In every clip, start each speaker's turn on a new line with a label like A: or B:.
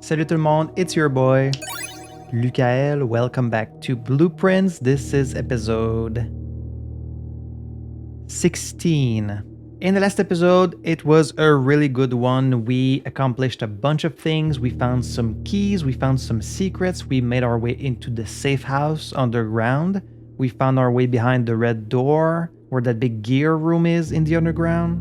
A: Salut tout le monde, it's your boy, Lukael. Welcome back to Blueprints. This is episode 16. In the last episode, it was a really good one. We accomplished a bunch of things. We found some keys, we found some secrets. We made our way into the safe house underground. We found our way behind the red door, where that big gear room is in the underground.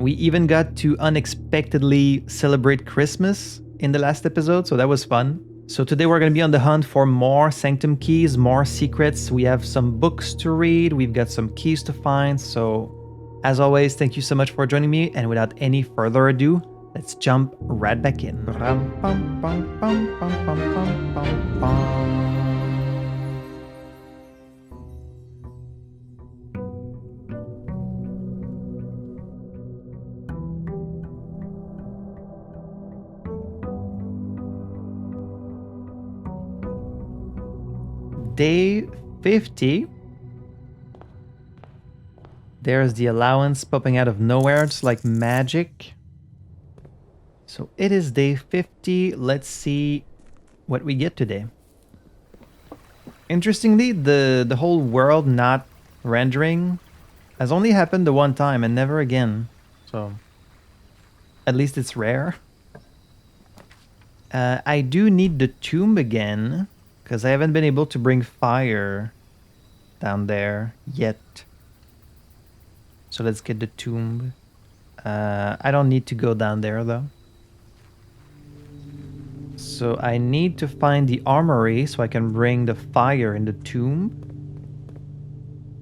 A: We even got to unexpectedly celebrate Christmas in the last episode, so that was fun. So today we're going to be on the hunt for more sanctum keys, more secrets. We have some books to read, we've got some keys to find. So as always, thank you so much for joining me, and without any further ado, let's jump right back in. Day 50. There's the allowance popping out of nowhere, just like magic. So it is day 50. Let's see what we get today. Interestingly, the whole world not rendering has only happened the one time and never again. So at least it's rare. I do need the tomb again, because I haven't been able to bring fire down there yet. So let's get the tomb. I don't need to go down there though. So I need to find the armory so I can bring the fire in the tomb.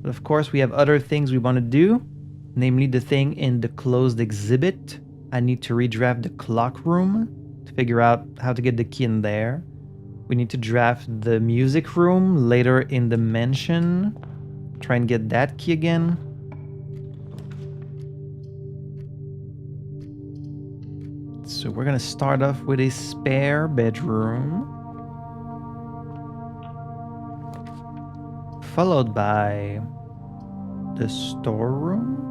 A: But of course we have other things we want to do. Namely the thing in the closed exhibit. I need to redraft the clock room to figure out how to get the key in there. We need to draft the music room later in the mansion. Try and get that key again. So we're gonna start off with a spare bedroom, followed by the storeroom.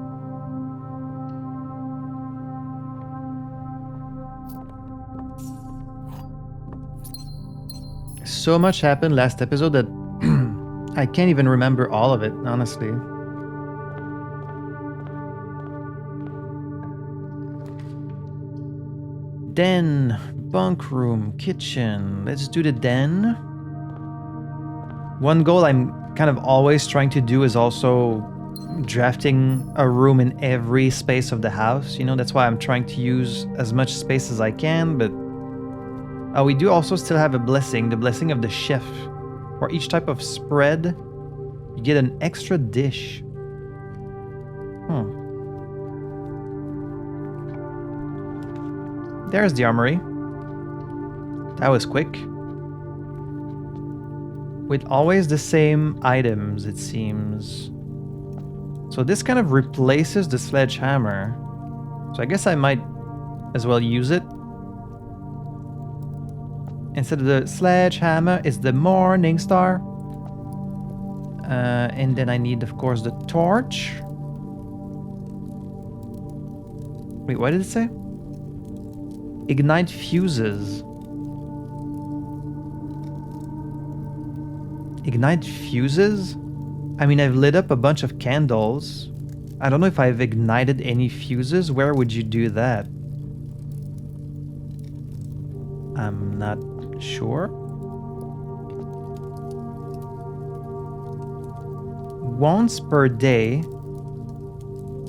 A: So much happened last episode that I can't even remember all of it, honestly. Den, bunk room, kitchen. Let's do the den. One goal I'm kind of always trying to do is also drafting a room in every space of the house. You know, that's why I'm trying to use as much space as I can, but we do also still have a blessing, the blessing of the chef. For each type of spread, you get an extra dish. There's the armory. That was quick. With always the same items, it seems. So this kind of replaces the sledgehammer. So I guess I might as well use it. Instead of the sledgehammer, it's the morning star. And then I need, of course, the torch. Wait, what did it say? Ignite fuses. Ignite fuses? I mean, I've lit up a bunch of candles. I don't know if I've ignited any fuses. Where would you do that? I'm not sure. Once per day,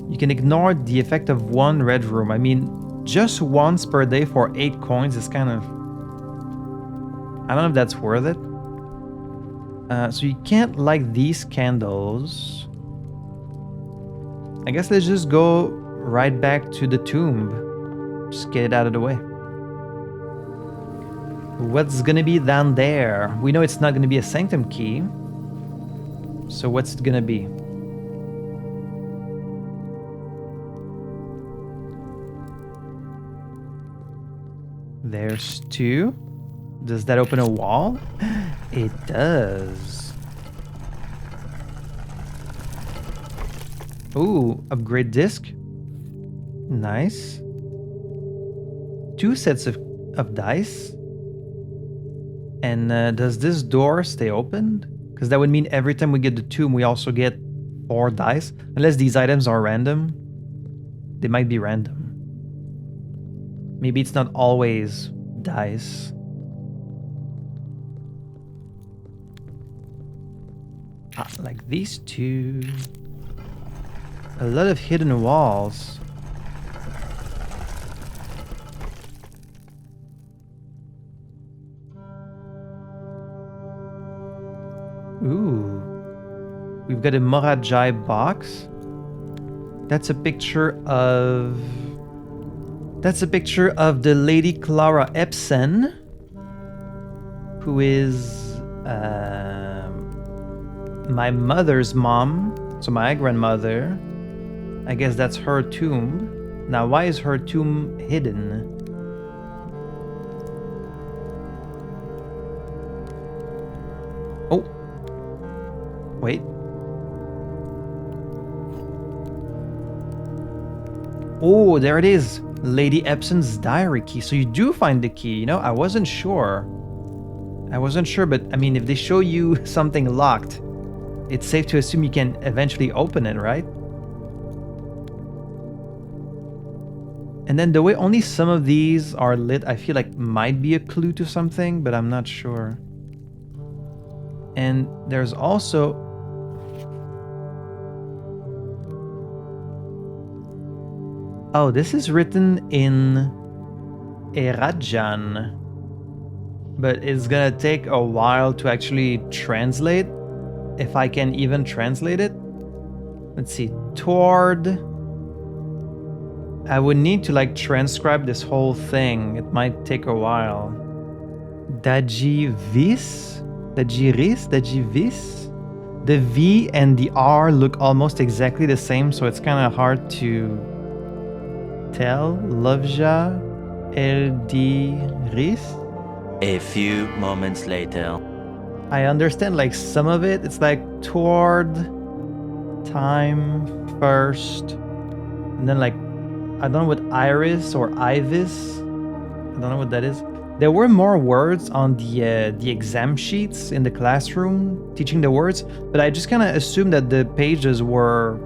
A: you can ignore the effect of one red room. I mean, just once per day for 8 coins is kind of... I don't know if that's worth it. So you can't light these candles. I guess let's just go right back to the tomb. Just get it out of the way. What's gonna be down there? We know it's not gonna be a sanctum key. So what's it gonna be? There's 2. Does that open a wall? It does. Ooh, upgrade disc. Nice. 2 sets of dice. And does this door stay open? Because that would mean every time we get the tomb, we also get 4 dice. Unless these items are random. They might be random. Maybe it's not always dice. Ah, like these two. A lot of hidden walls. Ooh. We've got a Morajai box. That's a picture of... That's a picture of the Lady Clara Epson, who is my mother's mom, so my grandmother. I guess that's her tomb. Now, why is her tomb hidden? Oh. Wait. Oh, there it is. Lady Epson's diary key. So you do find the key, you know? I wasn't sure. But I mean, if they show you something locked, it's safe to assume you can eventually open it, right? And then the way only some of these are lit, I feel like might be a clue to something, but I'm not sure. And there's also... Oh, this is written in Erajan, but it's gonna take a while to actually translate, if I can even translate it. Let's see, toward... I would need to like transcribe this whole thing. It might take a while. Dajivis? Dajiris? Dajivis? The V and the R look almost exactly the same, so it's kind of hard to tell. Lovja Eldiris?
B: A few moments later.
A: I understand like some of it. It's like toward, time, first, and then like I don't know what iris or ivis. I don't know what that is. There were more words on the exam sheets in the classroom teaching the words, but I just kind of assumed that the pages were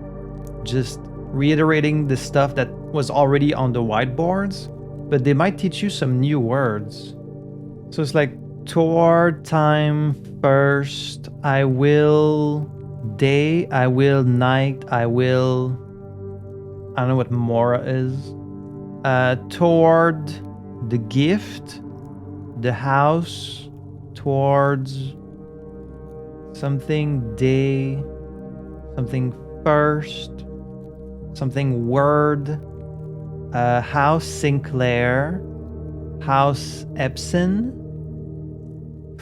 A: just reiterating the stuff that was already on the whiteboards, but they might teach you some new words. So it's like toward, time, first, I will, day, I will, night, I will... I don't know what Mora is. Toward, the gift, the house, towards, something, day, something first, something word, House Sinclair, House Epson,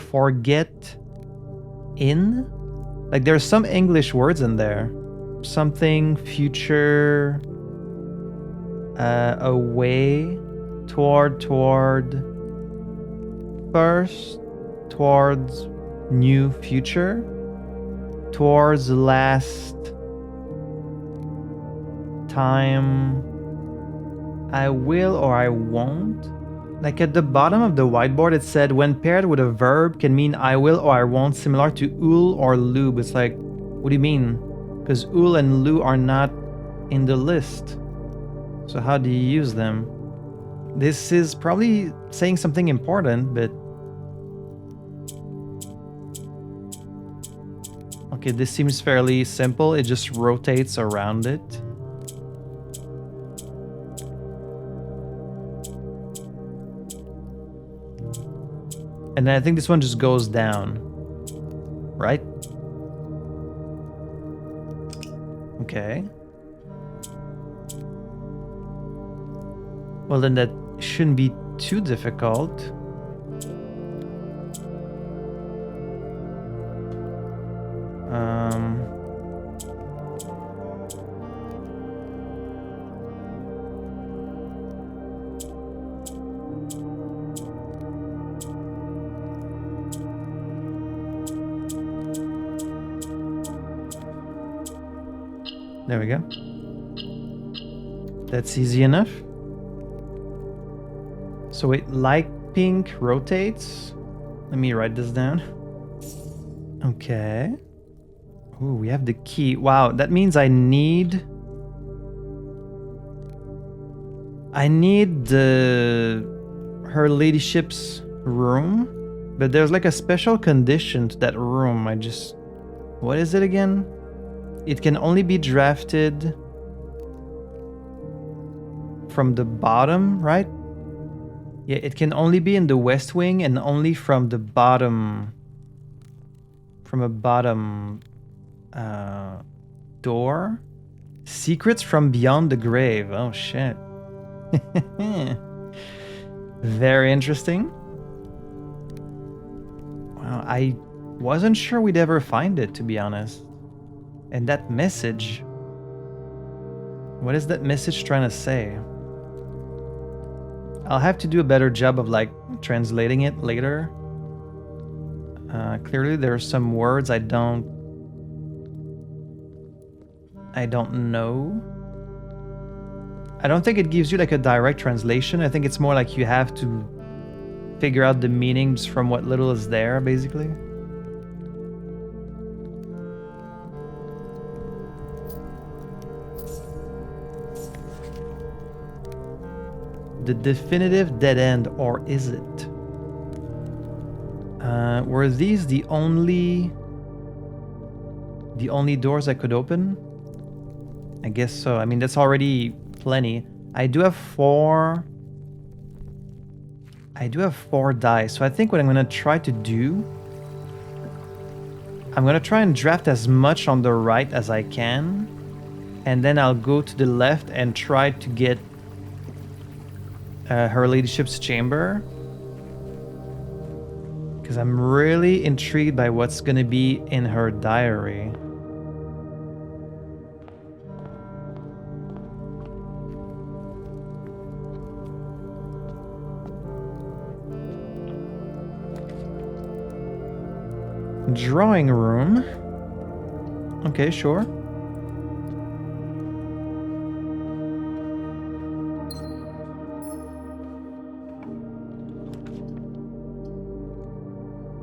A: forget, in. Like there's some English words in there. Something, future, away, toward, first, towards, new, future, towards, last, time, I will or I won't. Like at the bottom of the whiteboard it said when paired with a verb can mean I will or I won't, similar to ul or lube. It's like, what do you mean? Because ul and lu are not in the list. So how do you use them? This is probably saying something important, but... Okay, this seems fairly simple. It just rotates around it. And then I think this one just goes down. Right? Okay. Well, then that shouldn't be too difficult. There we go. That's easy enough. So wait, light pink rotates. Let me write this down. Okay. Ooh, we have the key. Wow, that means I need her ladyship's room, but there's like a special condition to that room. What is it again? It can only be drafted from the bottom, right? Yeah, it can only be in the west wing and only from the bottom, from a bottom door. Secrets from beyond the grave. Oh shit. Very interesting. Wow, I wasn't sure we'd ever find it, to be honest. And that message. What is that message trying to say? I'll have to do a better job of like translating it later. Clearly there are some words I don't know. I don't think it gives you like a direct translation. I think it's more like you have to figure out the meanings from what little is there, basically. The definitive dead end, or is it? Were these the only doors I could open? I guess so. I mean, that's already plenty. I do have four dice, so I think what I'm gonna try to do, I'm gonna try and draft as much on the right as I can, and then I'll go to the left and try to get her ladyship's chamber, because I'm really intrigued by what's gonna be in her diary. Drawing room. Okay, sure.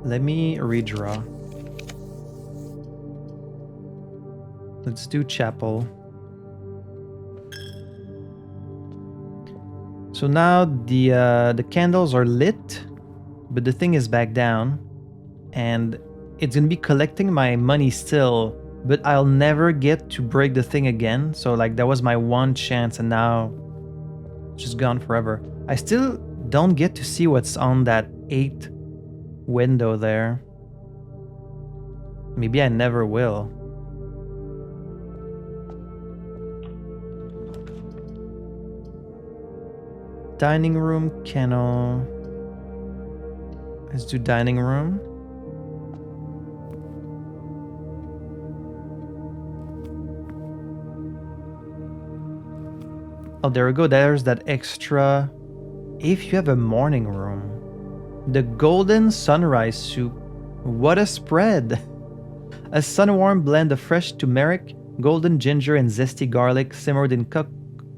A: Let me redraw. Let's do chapel. So now the candles are lit, but the thing is back down, and it's gonna be collecting my money still, but I'll never get to break the thing again. So like that was my one chance, and now it's just gone forever. I still don't get to see what's on that 8 window there. Maybe I never will. Dining room, kennel. Let's do dining room. Oh, there we go. There's that extra. If you have a morning room. The golden sunrise soup. What a spread! A sun-warmed blend of fresh turmeric, golden ginger, and zesty garlic simmered in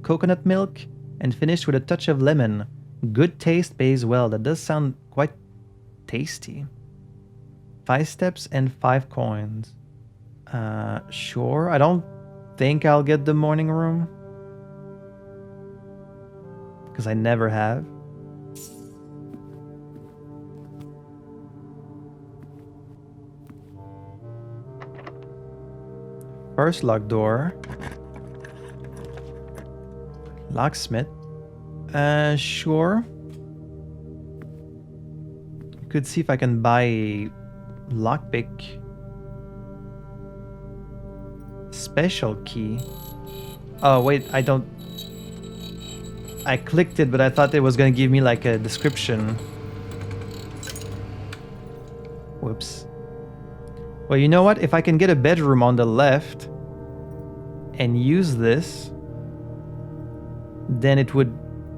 A: coconut milk and finished with a touch of lemon. Good taste pays well. That does sound quite tasty. 5 steps and 5 coins. Sure. I don't think I'll get the morning room, because I never have. First locked door. Locksmith. Sure. Could see if I can buy a lockpick. Special key. Oh wait, I don't. I clicked it, but I thought it was gonna give me like a description. Whoops. Well, you know what? If I can get a bedroom on the left and use this, then it would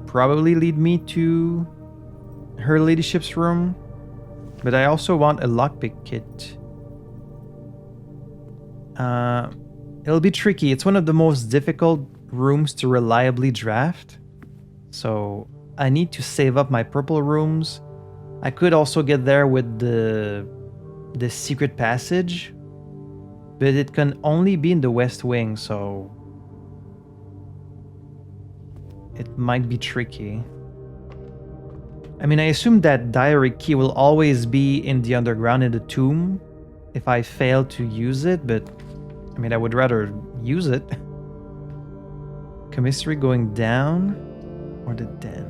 A: probably lead me to her ladyship's room. But I also want a lockpick kit. It'll be tricky. It's one of the most difficult rooms to reliably draft. So I need to save up my purple rooms I could also get there with the secret passage, but it can only be in the west wing, so it might be tricky. I mean, I assume that diary key will always be in the underground in the tomb if I fail to use it, but I mean, I would rather use it. Commissary going down or the den?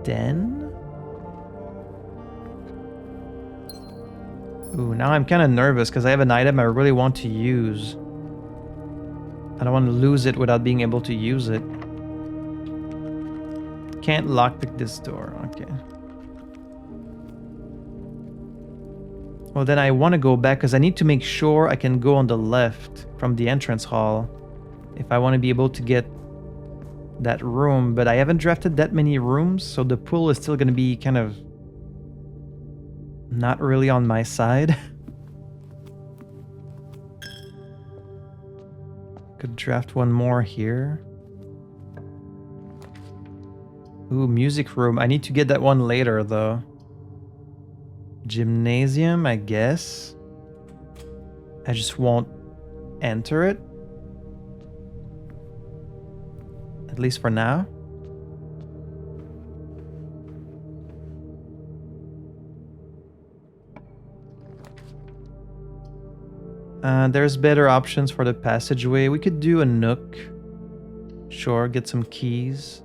A: Den? Ooh, now I'm kind of nervous because I have an item I really want to use. I don't want to lose it without being able to use it. Can't lockpick this door. Okay. Well, then I want to go back because I need to make sure I can go on the left from the entrance hall if I want to be able to get that room. But I haven't drafted that many rooms, so the pool is still going to be kind of not really on my side. Could draft one more here. Ooh, music room. I need to get that one later, though. Gymnasium, I guess. I just won't enter it. At least for now. There's better options for the passageway. We could do a nook. Sure, get some keys.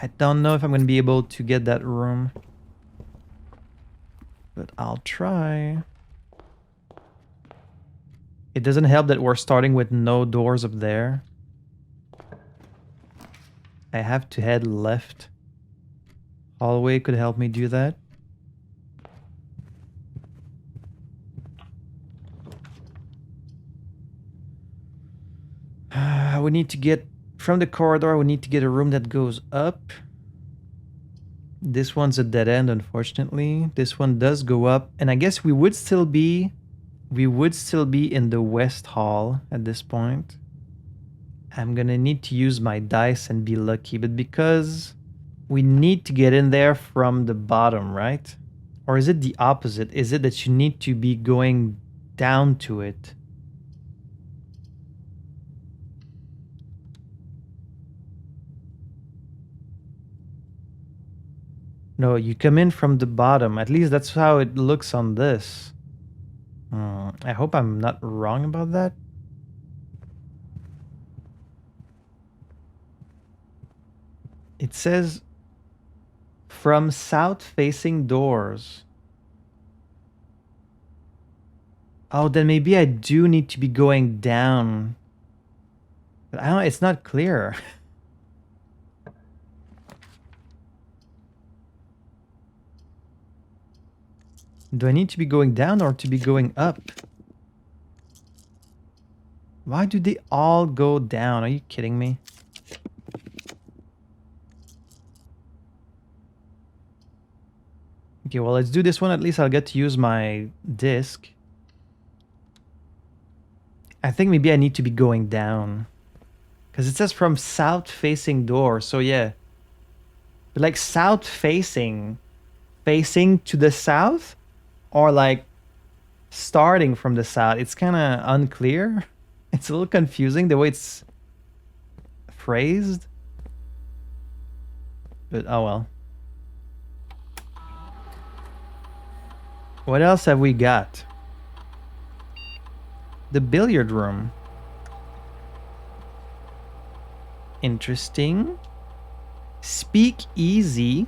A: I don't know if I'm going to be able to get that room. But I'll try. It doesn't help that we're starting with no doors up there. I have to head left. Hallway could help me do that. We need to get from the corridor. We need to get a room that goes up. This one's a dead end, unfortunately. This one does go up, and I guess we would still be in the west hall at this point. I'm gonna need to use my dice and be lucky, but because we need to get in there from the bottom, right? Or is it the opposite? Is it that you need to be going down to it? No, you come in from the bottom. At least that's how it looks on this. I hope I'm not wrong about that. It says from south-facing doors. Oh, then maybe I do need to be going down. But I don't know, it's not clear. Do I need to be going down or to be going up? Why do they all go down? Are you kidding me? Okay, well, let's do this one. At least I'll get to use my disc. I think maybe I need to be going down. Because it says from south-facing door. So, yeah. But like south-facing. Facing to the south? Or like starting from the south. It's kind of unclear. It's a little confusing the way it's phrased. But oh well. What else have we got? The billiard room. Interesting. Speak easy.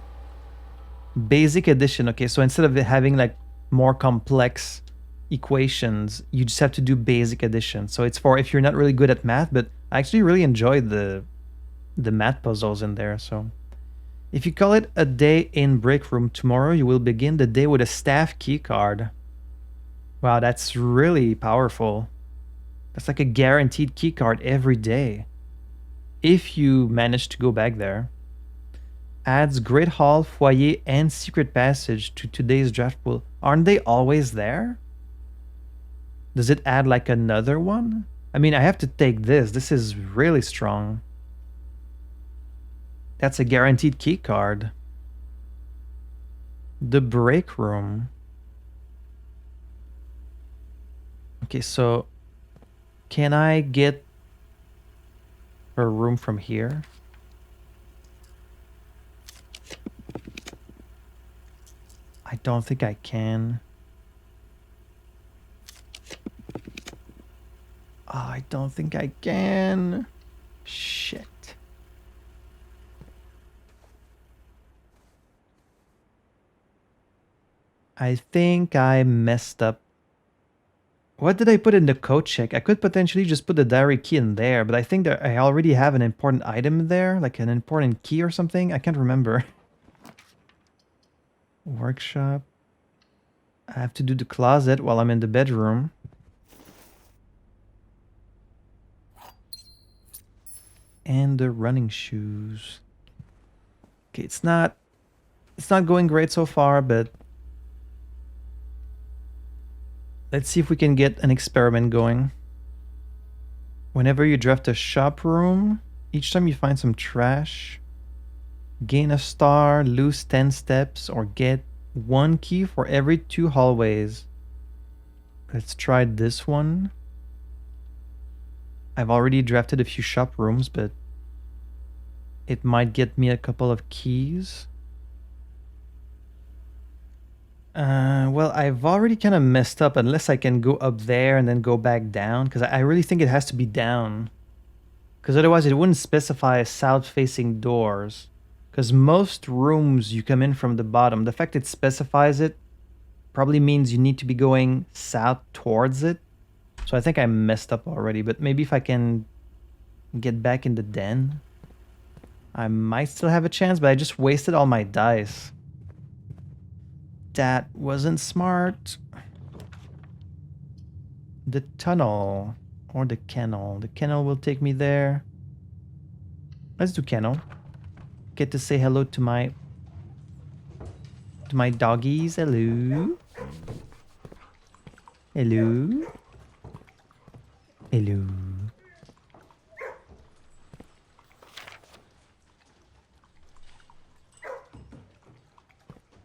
A: Basic edition. Okay, so instead of having like more complex equations, you just have to do basic addition. So it's for if you're not really good at math, but I actually really enjoyed the math puzzles in there. So if you call it a day in break room tomorrow, you will begin the day with a staff key card. Wow, that's really powerful. That's like a guaranteed key card every day if you manage to go back there. Adds Great Hall, Foyer, and Secret Passage to today's draft pool. Aren't they always there? Does it add like another one? I mean, I have to take this. This is really strong. That's a guaranteed key card. The break room. Okay, so can I get a room from here? I don't think I can. Oh, I don't think I can. Shit. I think I messed up. What did I put in the code check? I could potentially just put the diary key in there, but I think that I already have an important item there, like an important key or something. I can't remember. Workshop. I have to do the closet while I'm in the bedroom. And the running shoes. Okay, it's not going great so far, but let's see if we can get an experiment going. Whenever you draft a shop room, each time you find some trash, gain a star, lose 10 steps, or get 1 key for every 2 hallways. Let's try this one. I've already drafted a few shop rooms, but it might get me a couple of keys. Well, I've already kind of messed up unless I can go up there and then go back down, because I really think it has to be down. Because otherwise it wouldn't specify south-facing doors. Because most rooms you come in from the bottom. The fact it specifies it probably means you need to be going south towards it. So I think I messed up already, but maybe if I can get back in the den, I might still have a chance, but I just wasted all my dice. That wasn't smart. The tunnel or the kennel. The kennel will take me there. Let's do kennel. Get to say hello to my doggies. Hello. Hello. Hello.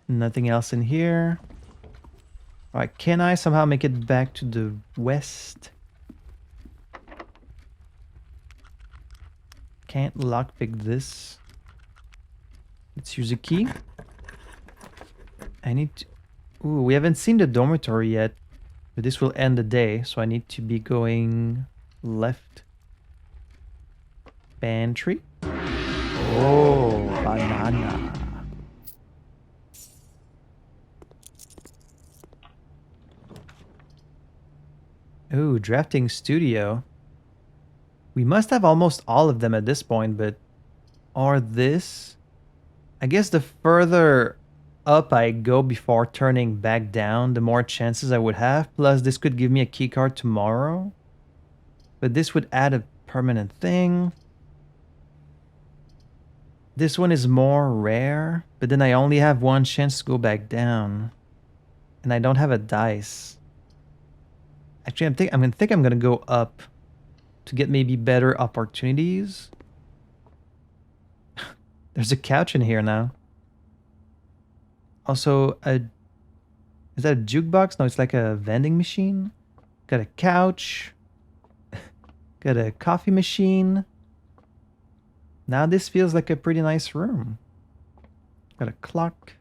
A: Nothing else in here. Alright, can I somehow make it back to the west? Can't lockpick this. Let's use a key. I need to... Ooh, we haven't seen the dormitory yet. But this will end the day, so I need to be going left. Pantry. Oh, banana. Ooh, drafting studio. We must have almost all of them at this point, but... Or this... I guess the further up I go before turning back down, the more chances I would have. Plus, this could give me a keycard tomorrow. But this would add a permanent thing. This one is more rare, but then I only have 1 chance to go back down. And I don't have a dice. Actually, I'm gonna go up to get maybe better opportunities. There's a couch in here now. Also, is that a jukebox? No, it's like a vending machine. Got a couch. Got a coffee machine. Now this feels like a pretty nice room. Got a clock.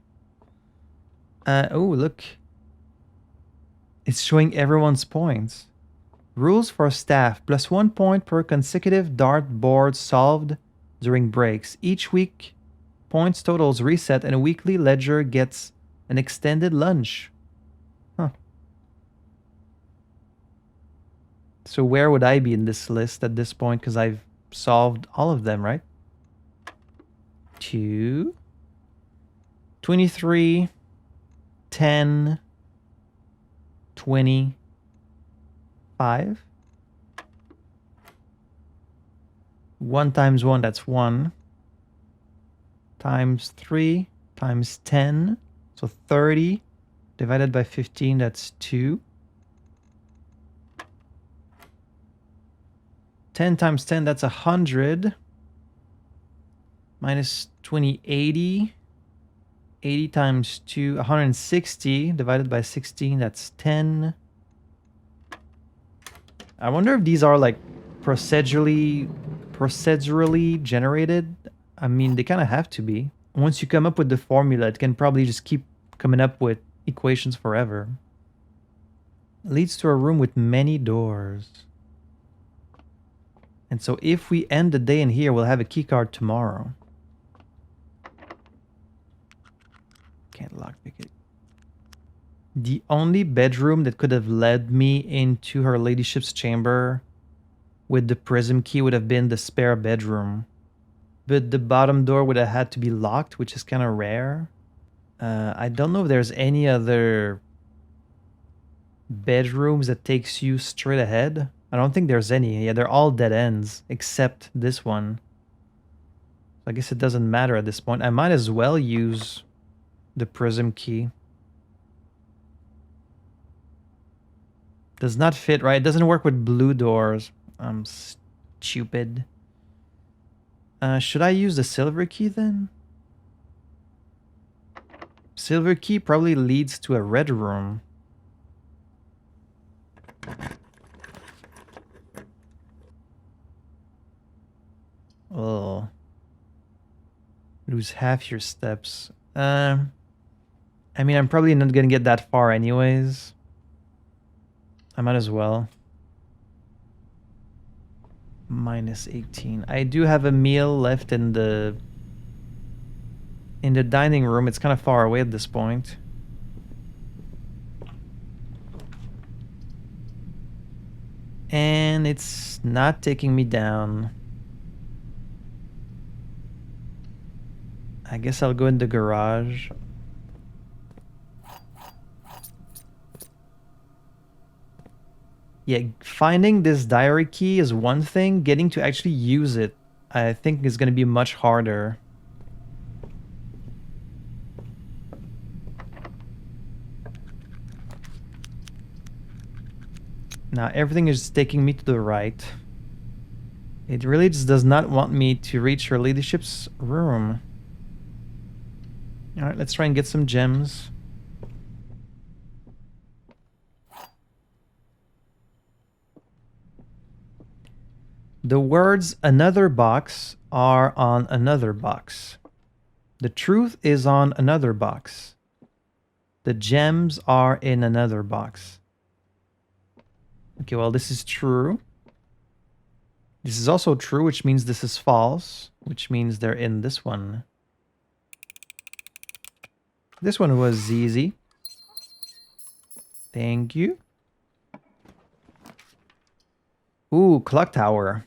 A: Oh, look. It's showing everyone's points. Rules for staff. +1 point per consecutive dart board solved during breaks. Each week, points totals reset and a weekly ledger gets an extended lunch. Huh. So where would I be in this list at this point? Because I've solved all of them, right? 2, 23, 10, 20, 5. 1 times 1, that's 1. Times 3, times 10. So 30 divided by 15, that's 2. 10 times 10, that's 100. Minus 20, 80. 80 times 2, 160. Divided by 16, that's 10. I wonder if these are like procedurally generated. I mean, they kind of have to be. Once you come up with the formula, it can probably just keep coming up with equations forever. Leads to a room with many doors. And so if we end the day in here, we'll have a key card tomorrow. Can't lockpick it. The only bedroom that could have led me into her ladyship's chamber with the prism key would have been the spare bedroom. But the bottom door would have had to be locked, which is kind of rare. I don't know if there's any other bedrooms that takes you straight ahead. I don't think there's any. Yeah, they're all dead ends, except this one. So I guess it doesn't matter at this point. I might as well use the prism key. Does not fit, right? It doesn't work with blue doors. I'm stupid. Should I use the silver key then? Silver key probably leads to a red room. Oh. Lose half your steps. I mean, I'm probably not gonna get that far anyways. I might as well. Minus 18. I do have a meal left in the dining room. It's kind of far away at this point. And it's not taking me down. I guess I'll go in the garage. Yeah, finding this diary key is one thing. Getting to actually use it, I think, is going to be much harder. Now, everything is taking me to the right. It really just does not want me to reach her ladyship's room. Alright, let's try and get some gems. The words "another box" are on another box. The truth is on another box. The gems are in another box. Okay, well, this is true. This is also true, which means this is false, which means they're in this one. This one was easy. Thank you. Ooh, clock tower.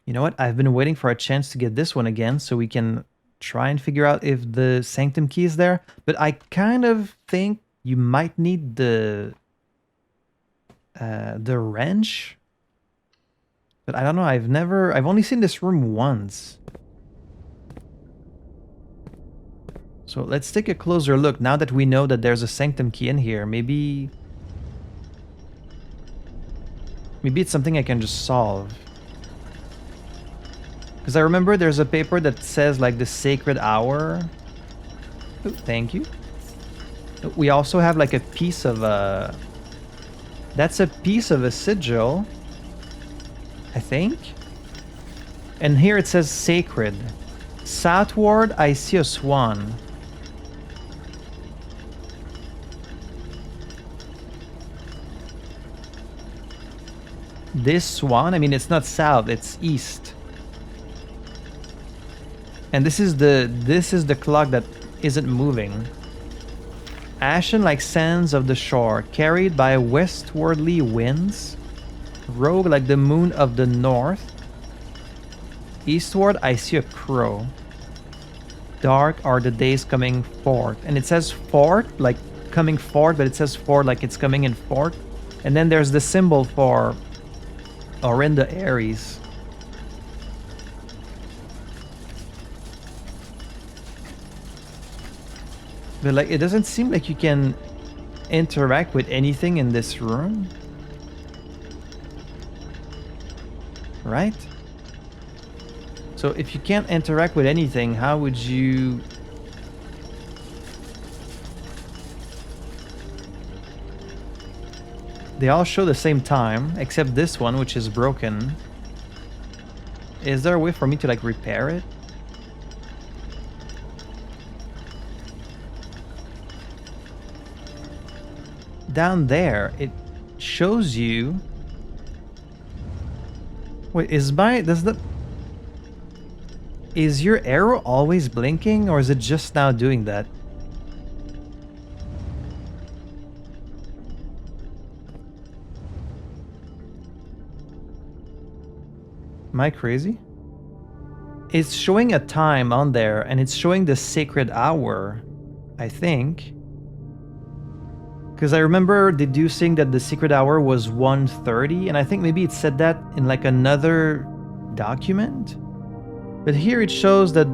A: You know what? I've been waiting for a chance to get this one again so we can try and figure out if the sanctum key is there. But I kind of think you might need the wrench. But I don't know. I've only seen this room once. So let's take a closer look now that we know that there's a sanctum key in here. Maybe it's something I can just solve. Because I remember there's a paper that says like the sacred hour. Ooh, thank you. We also have like a piece of a... That's a piece of a sigil, I think. And here it says sacred. Southward, I see a swan. This swan, I mean, it's not south, it's east. And this is the clock that isn't moving. Ashen like sands of the shore, carried by westwardly winds. Rogue like the moon of the north. Eastward, I see a crow. Dark are the days coming forth. And it says forth, like coming forth, but it says forth like it's coming in forth. And then there's the symbol for Orinda Aries. But like, it doesn't seem like you can interact with anything in this room. right? So if you can't interact with anything, how would you... They all show the same time, except this one, which is broken. Is there a way for me to like repair it? Down there, it shows you... Wait, is your arrow always blinking, or is it just now doing that? Am I crazy? It's showing a time on there, and it's showing the sacred hour, I think. Because I remember deducing that the secret hour was 1:30, and I think maybe it said that in like another document. But here it shows that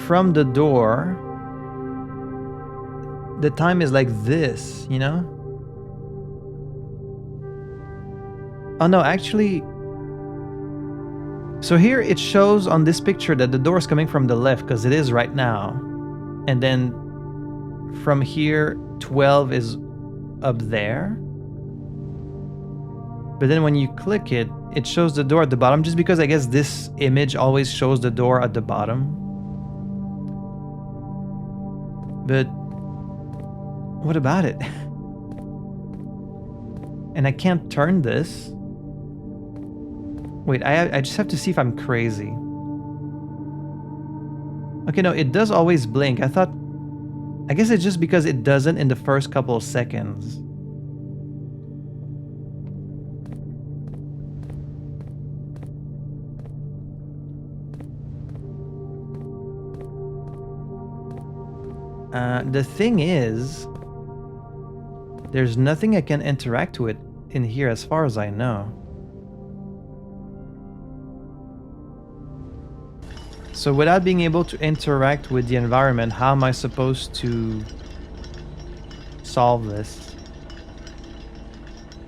A: from the door, the time is like this, you know? Oh no, actually... So here it shows on this picture that the door is coming from the left, because it is right now. And then from here, 12 is up there. But then when you click it, it shows the door at the bottom, just because I guess this image always shows the door at the bottom. But what about it? And I can't turn this. Wait, I just have to see if I'm crazy. Okay, no, it does always blink. I guess it's just because it doesn't in the first couple of seconds. The thing is, there's nothing I can interact with in here as far as I know. So without being able to interact with the environment, how am I supposed to solve this?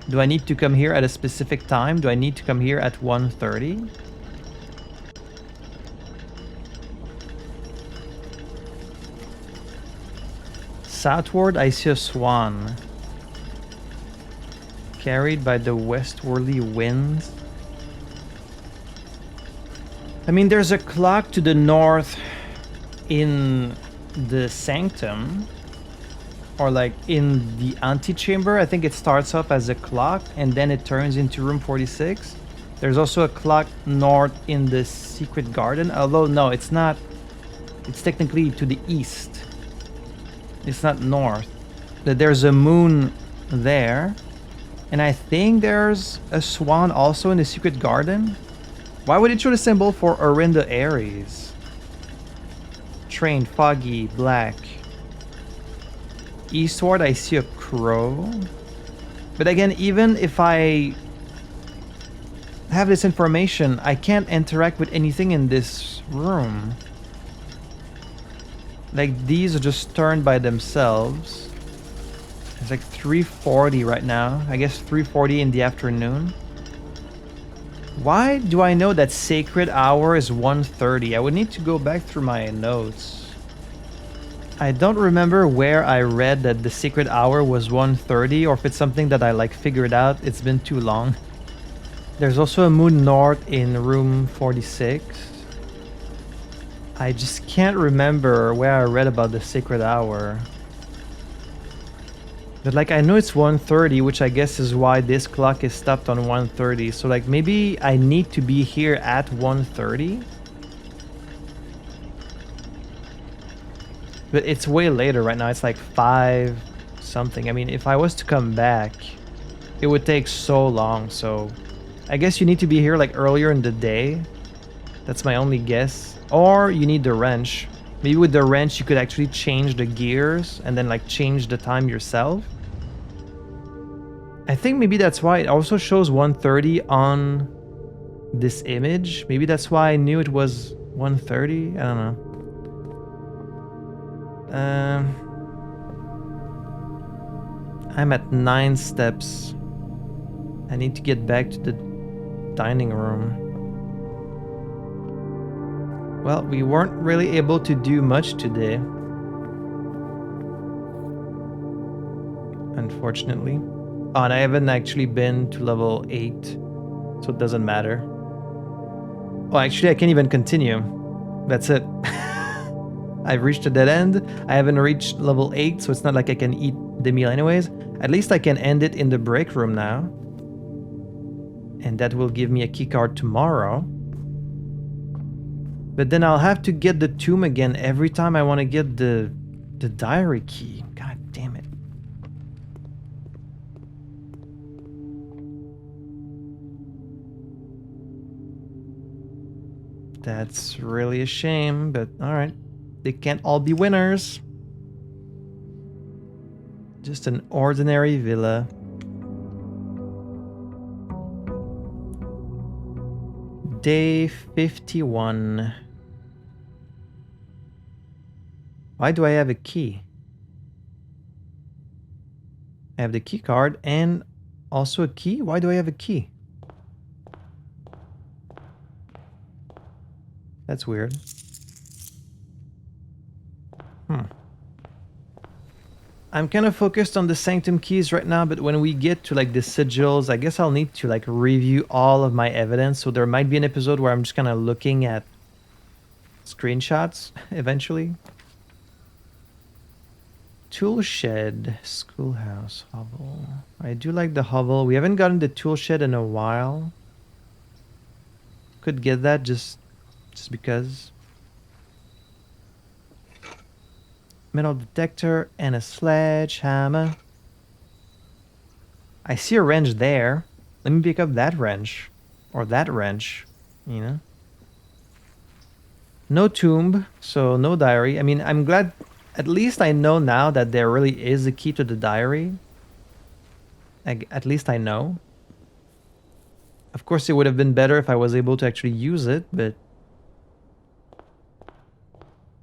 A: Do I need to come here at a specific time? Do I need to come here at 1:30? Southward, I see a swan. Carried by the westerly winds. I mean, there's a clock to the north in the sanctum, or like in the antechamber. I think it starts off as a clock and then it turns into room 46. There's also a clock north in the secret garden, although no, it's not. It's technically to the east. It's not north. There's a moon there, and I think there's a swan also in the secret garden. Why would it show the symbol for Orinda Aries? Train, foggy, black. Eastward, I see a crow. But again, even if I have this information, I can't interact with anything in this room. Like, these are just turned by themselves. It's like 3:40 right now. I guess 3:40 in the afternoon. Why do I know that sacred hour is 1:30? I would need to go back through my notes. I don't remember where I read that the sacred hour was 1:30, or if it's something that I like figured out. It's been too long. There's also a moon north in room 46. I just can't remember where I read about the sacred hour. But like, I know it's 1:30, which I guess is why this clock is stopped on 1:30. So like, maybe I need to be here at 1:30. But it's way later right now. It's like 5 something. I mean, if I was to come back, it would take so long. So I guess you need to be here like earlier in the day. That's my only guess. Or you need the wrench. Maybe with the wrench you could actually change the gears and then like change the time yourself. I think maybe that's why it also shows 1:30 on this image. Maybe that's why I knew it was 1:30. I don't know. I'm at 9 steps. I need to get back to the dining room. Well, we weren't really able to do much today. Unfortunately. Oh, and I haven't actually been to level 8, so it doesn't matter. Oh, actually, I can't even continue. That's it. I've reached a dead end. I haven't reached level 8, so it's not like I can eat the meal anyways. At least I can end it in the break room now. And that will give me a keycard tomorrow. But then I'll have to get the tomb again every time I want to get the diary key. God damn it. That's really a shame, but alright. They can't all be winners. Just an ordinary villa. Day 51. Why do I have a key? I have the key card and also a key? Why do I have a key? That's weird. I'm kind of focused on the sanctum keys right now, but when we get to like the sigils, I guess I'll need to like review all of my evidence. So there might be an episode where I'm just kind of looking at screenshots eventually. Tool shed, schoolhouse, hovel. I do like the hovel. We haven't gotten the tool shed in a while. Could get that just because. Metal detector and a sledgehammer. I see a wrench there. Let me pick up that wrench. Or that wrench, you know. No tomb, so no diary. I mean, I'm glad at least I know now that there really is a key to the diary. At least I know. Of course, it would have been better if I was able to actually use it, but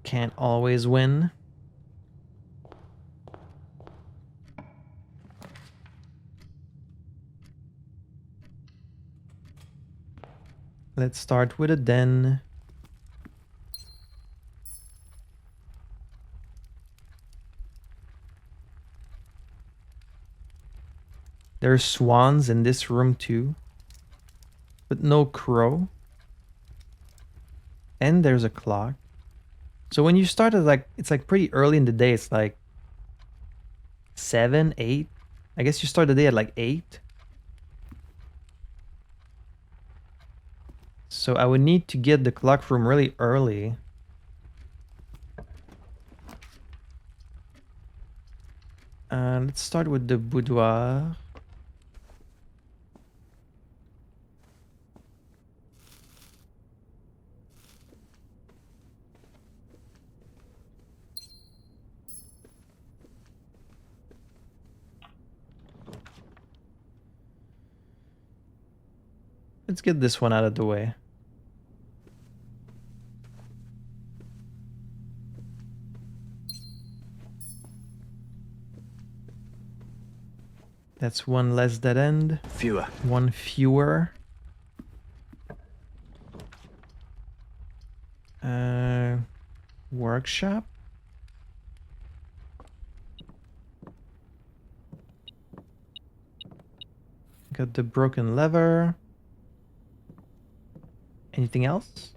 A: can't always win. Let's start with a den. There's swans in this room too, but no crow. And there's a clock. So when you start at like, it's like pretty early in the day. It's like 7, 8. I guess you start the day at like 8. So I would need to get the clock room really early. Let's start with the boudoir. Let's get this one out of the way. That's one less dead end.
C: Fewer.
A: One fewer. Workshop. Got the broken lever. Anything else?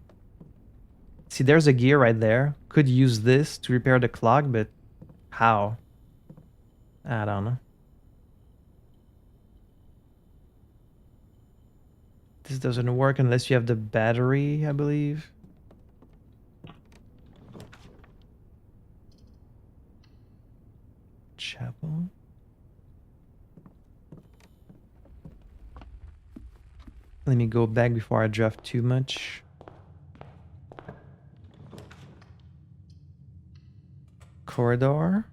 A: See, there's a gear right there. Could use this to repair the clock, but how? I don't know. This doesn't work unless you have the battery, I believe. Chapel. Let me go back before I draft too much. Corridor.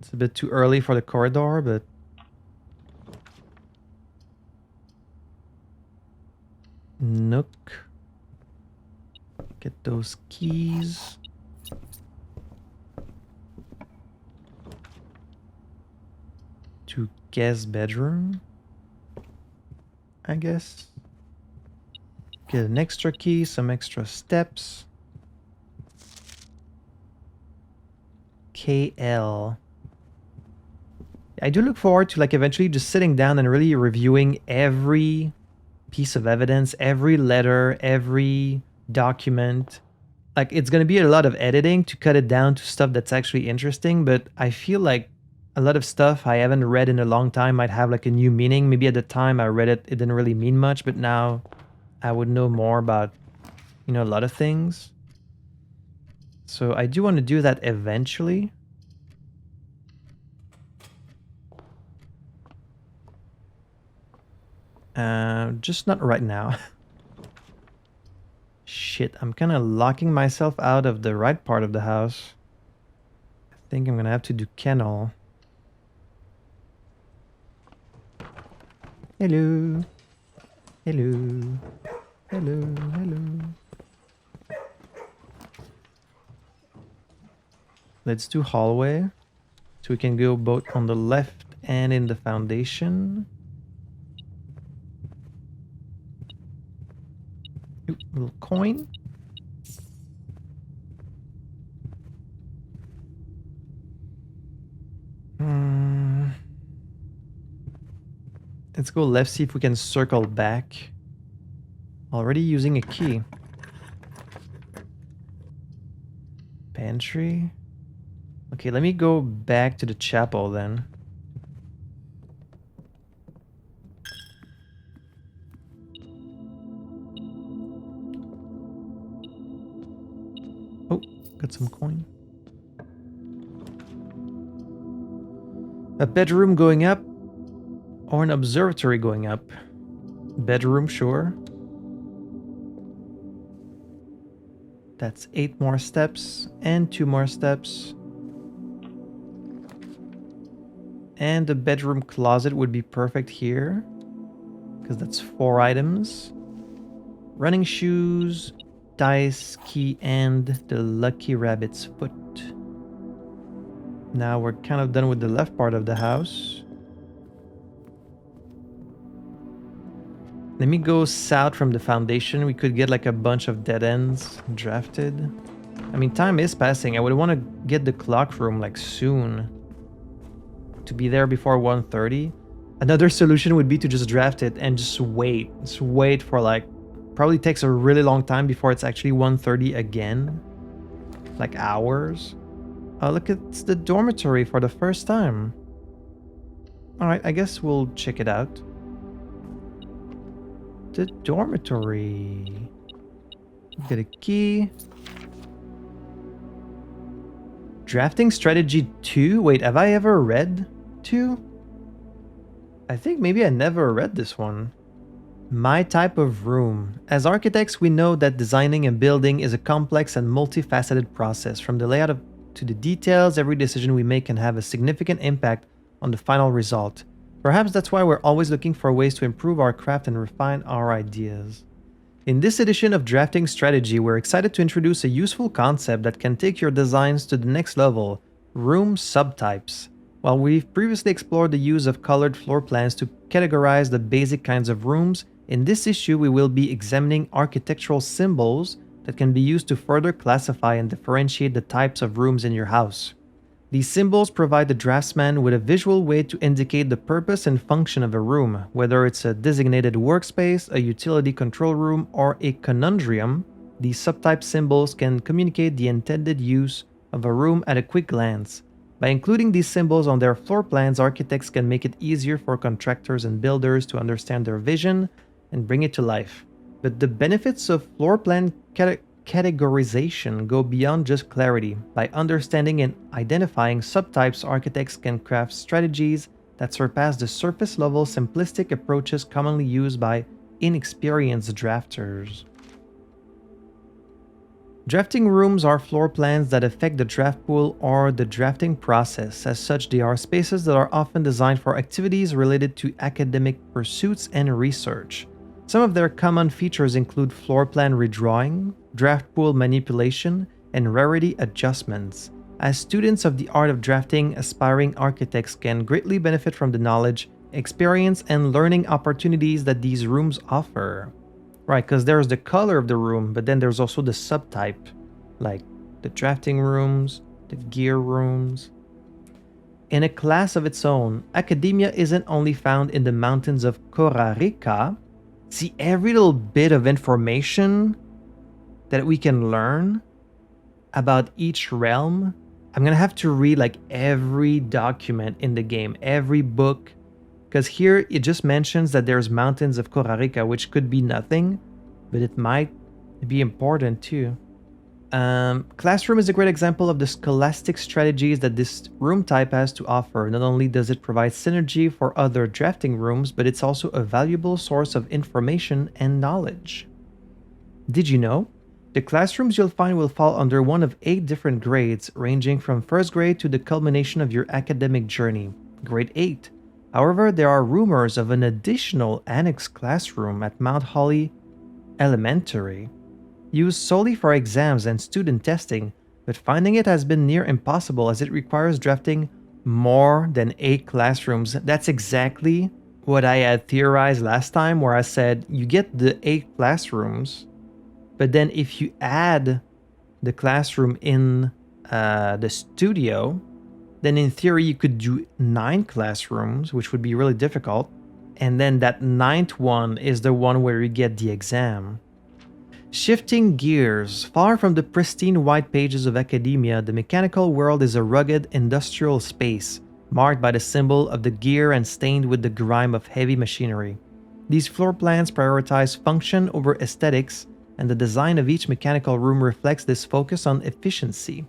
A: It's a bit too early for the corridor, but nook. Get those keys. To guest bedroom, I guess. Get an extra key, some extra steps. Lukael. I do look forward to like eventually just sitting down and really reviewing every piece of evidence, every letter, every document. Like it's going to be a lot of editing to cut it down to stuff that's actually interesting, but I feel like a lot of stuff I haven't read in a long time might have like a new meaning. Maybe at the time I read it, it didn't really mean much, but now I would know more about, you know, a lot of things. So I do want to do that eventually. Just not right now. Shit, I'm kind of locking myself out of the right part of the house. I think I'm gonna have to do kennel. Hello. Hello. Hello. Hello. Let's do hallway. So we can go both on the left and in the foundation. Ooh, little coin. Let's go left, see if we can circle back. Already using a key. Pantry. Okay, let me go back to the chapel then. Oh, got some coin. A bedroom going up or an observatory going up? Bedroom, sure. That's 8 more steps and 2 more steps. And the bedroom closet would be perfect here, because that's 4 items. Running shoes, dice, key, and the lucky rabbit's foot. Now we're kind of done with the left part of the house. Let me go south from the foundation. We could get like a bunch of dead ends drafted. I mean, time is passing. I would want to get the clock room like soon. To be there before 1:30. Another solution would be to just draft it and just wait. Just wait for like, probably takes a really long time before it's actually 1:30 again. Like hours. Oh, look, it's the dormitory for the first time. Alright, I guess we'll check it out. The dormitory. Get a key. Drafting strategy 2? Wait, have I ever read 2? I think maybe I never read this one. My type of room. As architects, we know that designing a building is a complex and multifaceted process. From the layout to the details, every decision we make can have a significant impact on the final result. Perhaps that's why we're always looking for ways to improve our craft and refine our ideas. In this edition of Drafting Strategy, we're excited to introduce a useful concept that can take your designs to the next level: room subtypes. While we've previously explored the use of colored floor plans to categorize the basic kinds of rooms, in this issue we will be examining architectural symbols that can be used to further classify and differentiate the types of rooms in your house. These symbols provide the draftsman with a visual way to indicate the purpose and function of a room, whether it's a designated workspace, a utility control room, or a conundrum. These subtype symbols can communicate the intended use of a room at a quick glance. By including these symbols on their floor plans, architects can make it easier for contractors and builders to understand their vision and bring it to life. But the benefits of floor plan categorization go beyond just clarity. By understanding and identifying subtypes, architects can craft strategies that surpass the surface-level simplistic approaches commonly used by inexperienced drafters. Drafting rooms are floor plans that affect the draft pool or the drafting process. As such, they are spaces that are often designed for activities related to academic pursuits and research. Some of their common features include floor plan redrawing, draft pool manipulation, and rarity adjustments. As students of the art of drafting, aspiring architects can greatly benefit from the knowledge, experience, and learning opportunities that these rooms offer. Right, because there's the color of the room, but then there's also the subtype, like the drafting rooms, The gear rooms. In a class of its own, academia isn't only found in the mountains of Korarica. See, every little bit of information that we can learn about each realm, I'm gonna have to read like every document in the game, every book, because here it just mentions that there's mountains of Korarica, which could be nothing, but it might be important too. Classroom is a great example of the scholastic strategies that this room type has to offer. Not only does it provide synergy for other drafting rooms, but it's also a valuable source of information and knowledge. Did you know? The classrooms you'll find will fall under one of 8 different grades, ranging from first grade to the culmination of your academic journey, grade 8. However, there are rumors of an additional annex classroom at Mount Holly Elementary, used solely for exams and student testing, but finding it has been near impossible as it requires drafting more than 8 classrooms. That's exactly what I had theorized last time, where I said you get the 8 classrooms, but then if you add the classroom in the studio, then in theory you could do 9 classrooms, which would be really difficult, and then that 9th one is the one where you get the exam. Shifting gears, far from the pristine white pages of academia, the mechanical world is a rugged industrial space, marked by the symbol of the gear and stained with the grime of heavy machinery. These floor plans prioritize function over aesthetics, and the design of each mechanical room reflects this focus on efficiency.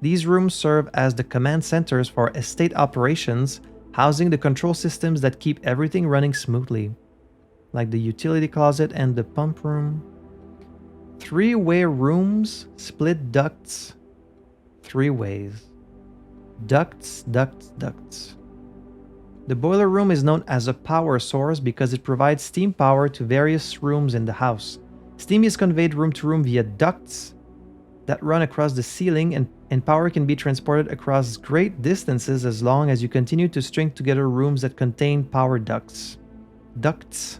A: These rooms serve as the command centers for estate operations, housing the control systems that keep everything running smoothly, like the utility closet and the pump room. 3-way rooms, split ducts, 3 ways. Ducts, ducts, ducts. The boiler room is known as a power source because it provides steam power to various rooms in the house. Steam is conveyed room to room via ducts that run across the ceiling, and power can be transported across great distances as long as you continue to string together rooms that contain power ducts. Ducts.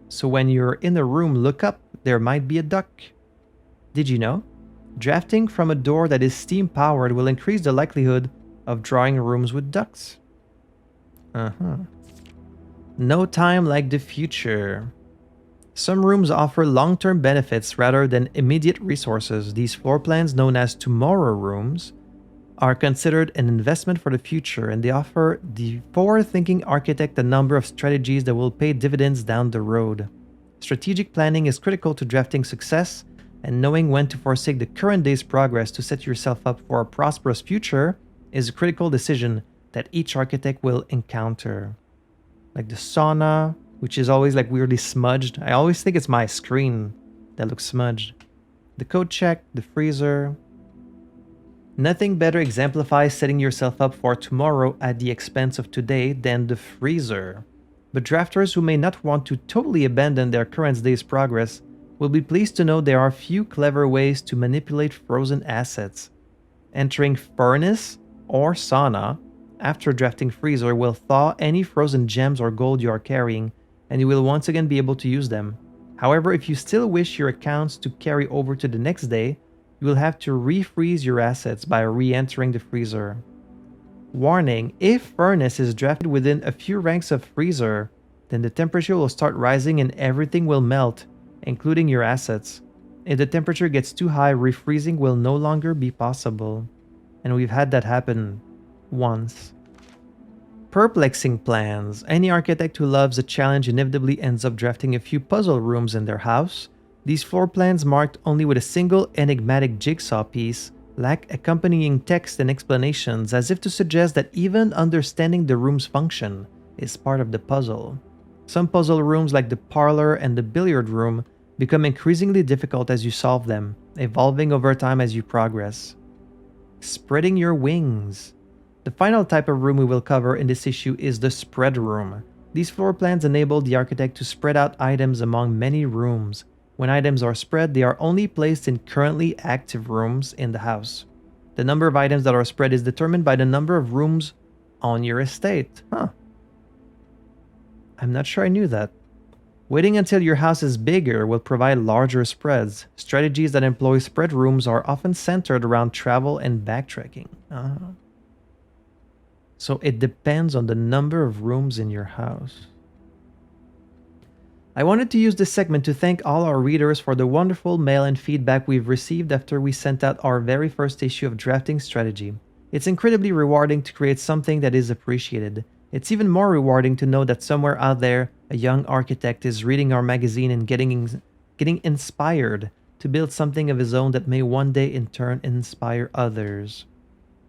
A: So when you're in a room, look up. There might be a duck. Did you know? Drafting from a door that is steam powered will increase the likelihood of drawing rooms with ducts. No time like the future. Some rooms offer long-term benefits rather than immediate resources. These floor plans, known as tomorrow rooms, are considered an investment for the future, and they offer the forward-thinking architect a number of strategies that will pay dividends down the road. Strategic planning is critical to drafting success, and knowing when to forsake the current day's progress to set yourself up for a prosperous future is a critical decision that each architect will encounter. Like the sauna, which is always like weirdly smudged. I always think it's my screen that looks smudged. The code check, the freezer. Nothing better exemplifies setting yourself up for tomorrow at the expense of today than the freezer. But drafters who may not want to totally abandon their current day's progress will be pleased to know there are few clever ways to manipulate frozen assets. Entering furnace or sauna after drafting freezer will thaw any frozen gems or gold you are carrying, and you will once again be able to use them. However, if you still wish your accounts to carry over to the next day, you will have to refreeze your assets by re-entering the freezer. Warning, if furnace is drafted within a few ranks of freezer, then the temperature will start rising and everything will melt, including your assets. If the temperature gets too high, refreezing will no longer be possible. And we've had that happen once. Perplexing plans. Any architect who loves a challenge inevitably ends up drafting a few puzzle rooms in their house. These floor plans, marked only with a single enigmatic jigsaw piece, lack accompanying text and explanations, as if to suggest that even understanding the room's function is part of the puzzle. Some puzzle rooms, like the parlor and the billiard room, become increasingly difficult as you solve them, evolving over time as you progress. Spreading your wings. The final type of room we will cover in this issue is the spread room. These floor plans enable the architect to spread out items among many rooms. When items are spread, they are only placed in currently active rooms in the house. The number of items that are spread is determined by the number of rooms on your estate. I'm not sure I knew that. Waiting until your house is bigger will provide larger spreads. Strategies that employ spread rooms are often centered around travel and backtracking. So it depends on the number of rooms in your house. I wanted to use this segment to thank all our readers for the wonderful mail and feedback we've received after we sent out our very first issue of Drafting Strategy. It's incredibly rewarding to create something that is appreciated. It's even more rewarding to know that somewhere out there, a young architect is reading our magazine and getting inspired to build something of his own that may one day in turn inspire others.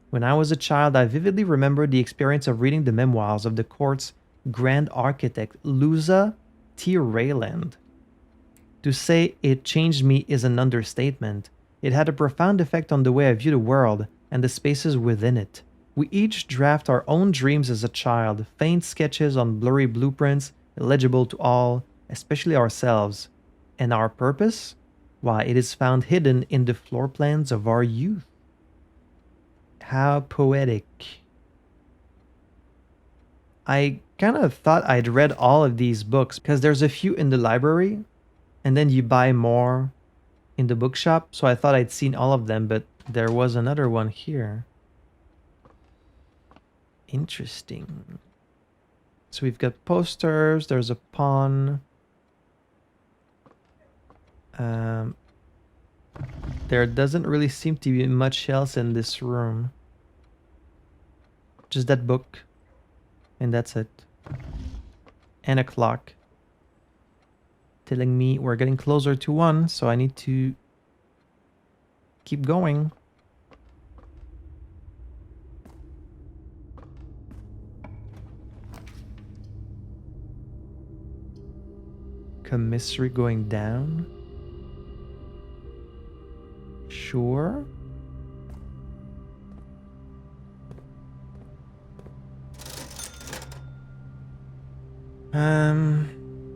A: When I was a child, I vividly remember the experience of reading the memoirs of the court's grand architect, Luza T. Rayland. To say it changed me is an understatement. It had a profound effect on the way I view the world and the spaces within it. We each draft our own dreams as a child, faint sketches on blurry blueprints, illegible to all, especially ourselves. And our purpose? Why, it is found hidden in the floor plans of our youth. How poetic. I kind of thought I'd read all of these books because there's a few in the library and then you buy more in the bookshop. So I thought I'd seen all of them, but there was another one here. Interesting. So we've got posters. There's a pawn. There doesn't really seem to be much else in this room. Just that book. And that's it. And a clock. Telling me we're getting closer to 1, so I need to keep going. Commissary going down. Sure.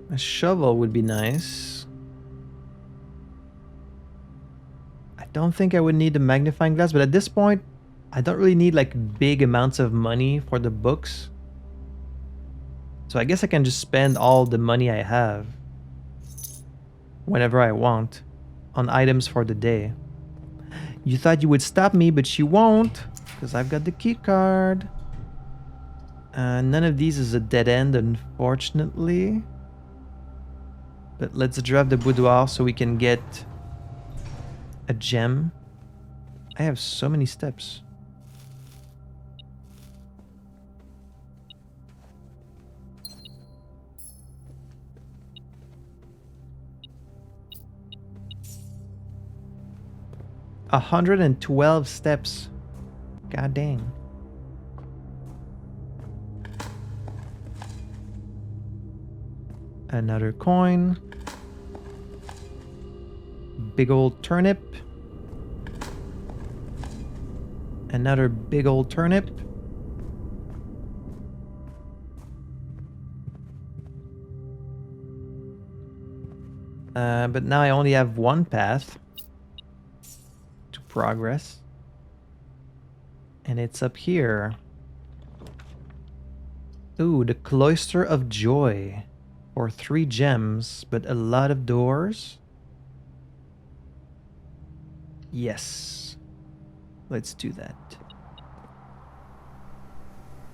A: A shovel would be nice. I don't think I would need a magnifying glass, but at this point, I don't really need like big amounts of money for the books. So I guess I can just spend all the money I have whenever I want on items for the day. You thought you would stop me, but you won't, because I've got the key card. None of these is a dead end, unfortunately. But let's drive the boudoir so we can get a gem. I have so many steps. A 112 steps. God dang. Another coin. Big old turnip. Another big old turnip. But now I only have one path to progress. And it's up here. Ooh, the Cloister of Joy. For 3 gems, but a lot of doors. Yes. Let's do that.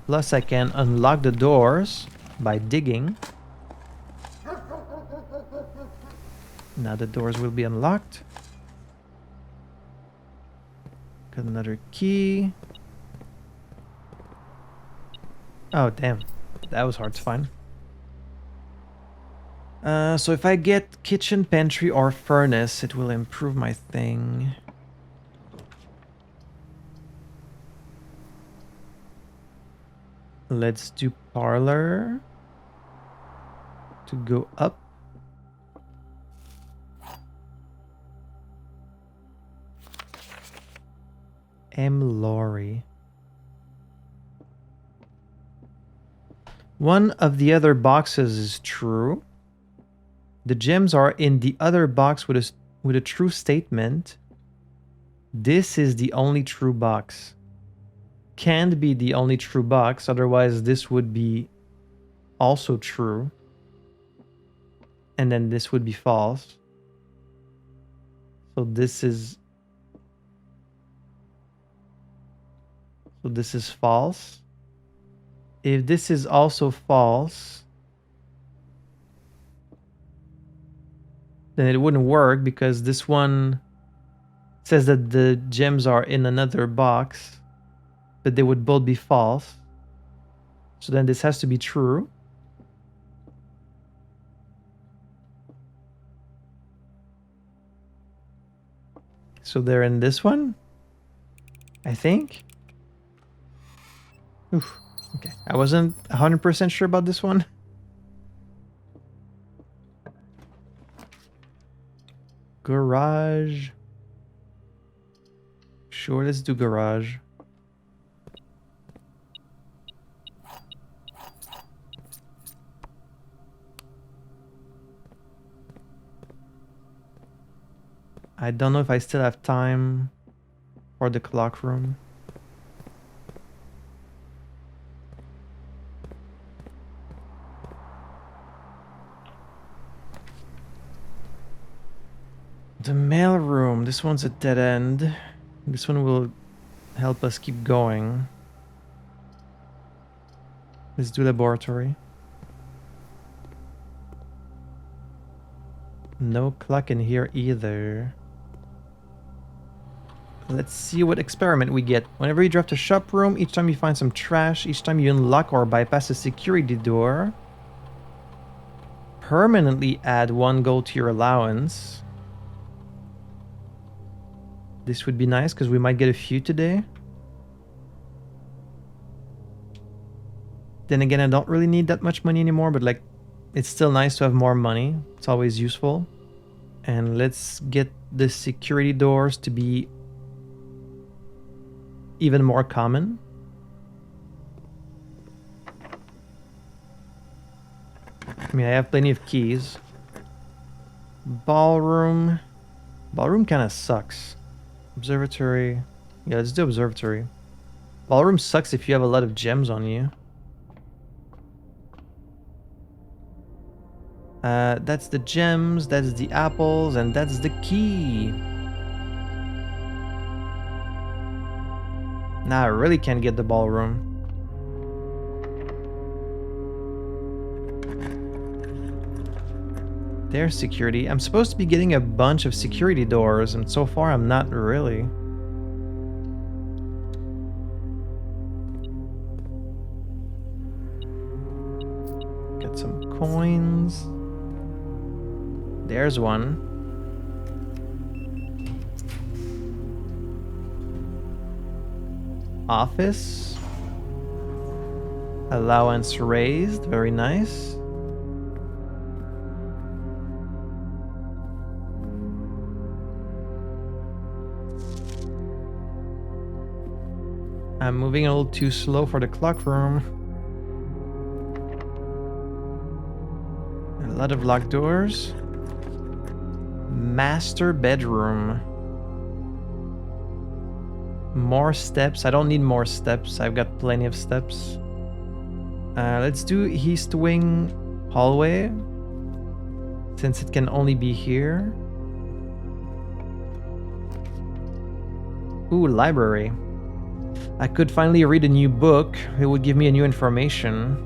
A: Plus I can unlock the doors by digging. Now the doors will be unlocked. Got another key. Oh, damn. That was hard to find. So if I get kitchen, pantry, or furnace, it will improve my thing. Let's do parlor to go up. M. Laurie. One of the other boxes is true. The gems are in the other box with a true statement. This is the only true box. Can't be the only true box, otherwise this would be also true. And then this would be false. So this is false. If this is also false, then it wouldn't work because this one says that the gems are in another box, but they would both be false. So then this has to be true. So they're in this one, I think. Oof. Okay, I wasn't 100% sure about this one. Garage. Sure, let's do garage. I don't know if I still have time for the clock room. The mail room. This one's a dead end. This one will help us keep going. Let's do laboratory. No clock in here either. Let's see what experiment we get. Whenever you draft a shop room, each time you find some trash, each time you unlock or bypass a security door, permanently add 1 gold to your allowance. This would be nice because we might get a few today. Then again, I don't really need that much money anymore, but like, it's still nice to have more money. It's always useful. And let's get the security doors to be even more common. I mean, I have plenty of keys. Ballroom. Ballroom kind of sucks. Observatory. Yeah, let's do observatory. Ballroom sucks if you have a lot of gems on you. That's the gems, that's the apples, and that's the key. Now I really can't get the ballroom. There's security. I'm supposed to be getting a bunch of security doors, and so far I'm not really. Get some coins. There's one. Office. Allowance raised. Very nice. I'm moving a little too slow for the clock room. A lot of locked doors. Master bedroom. More steps. I don't need more steps. I've got plenty of steps. Let's do east wing hallway, since it can only be here. Ooh, library. I could finally read a new book. It would give me a new information.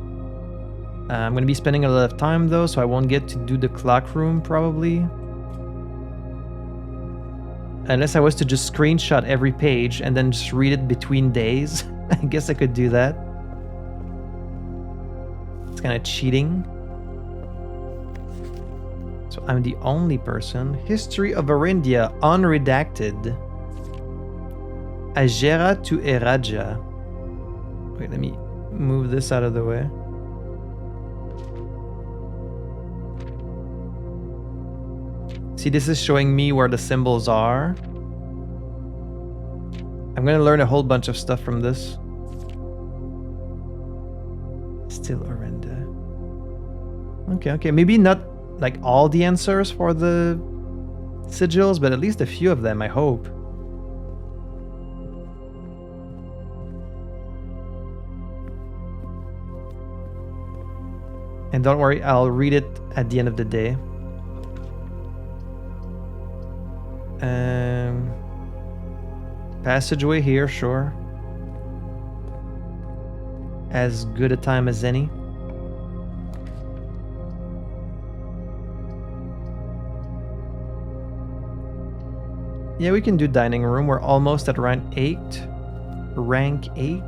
A: I'm going to be spending a lot of time though, so I won't get to do the clock room probably. Unless I was to just screenshot every page and then just read it between days. I guess I could do that. It's kind of cheating. So I'm the only person. History of Arindia, unredacted. Ajera to Eraja. Wait, let me move this out of the way. See, this is showing me where the symbols are. I'm gonna learn a whole bunch of stuff from this. Still Arinda. Okay. Maybe not like all the answers for the sigils, but at least a few of them, I hope. And don't worry, I'll read it at the end of the day. Passageway here, sure. As good a time as any. Yeah, we can do dining room. We're almost at rank 8. Rank 8.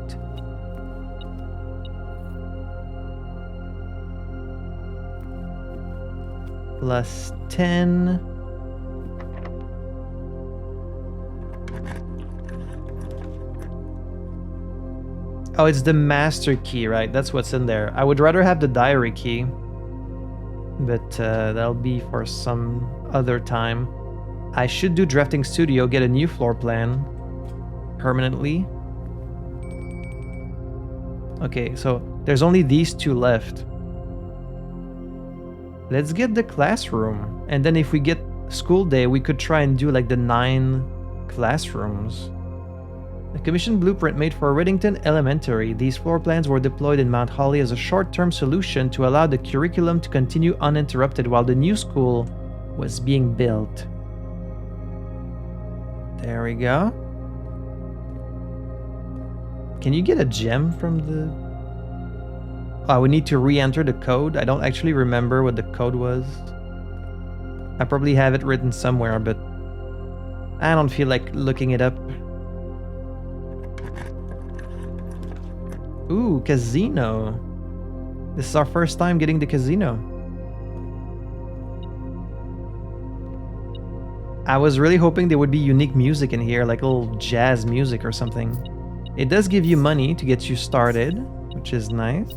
A: Plus 10. Oh, it's the master key, right? That's what's in there. I would rather have the diary key. But that'll be for some other time. I should do drafting studio, get a new floor plan. Permanently. Okay, so there's only these two left. Let's get the classroom. And then if we get school day, we could try and do like the 9 classrooms. A commissioned blueprint made for Reddington Elementary. These floor plans were deployed in Mount Holly as a short-term solution to allow the curriculum to continue uninterrupted while the new school was being built. There we go. Can you get a gem from the... Oh, we need to re-enter the code. I don't actually remember what the code was. I probably have it written somewhere, but I don't feel like looking it up. Ooh, casino. This is our first time getting the casino. I was really hoping there would be unique music in here, like a little jazz music or something. It does give you money to get you started, which is nice.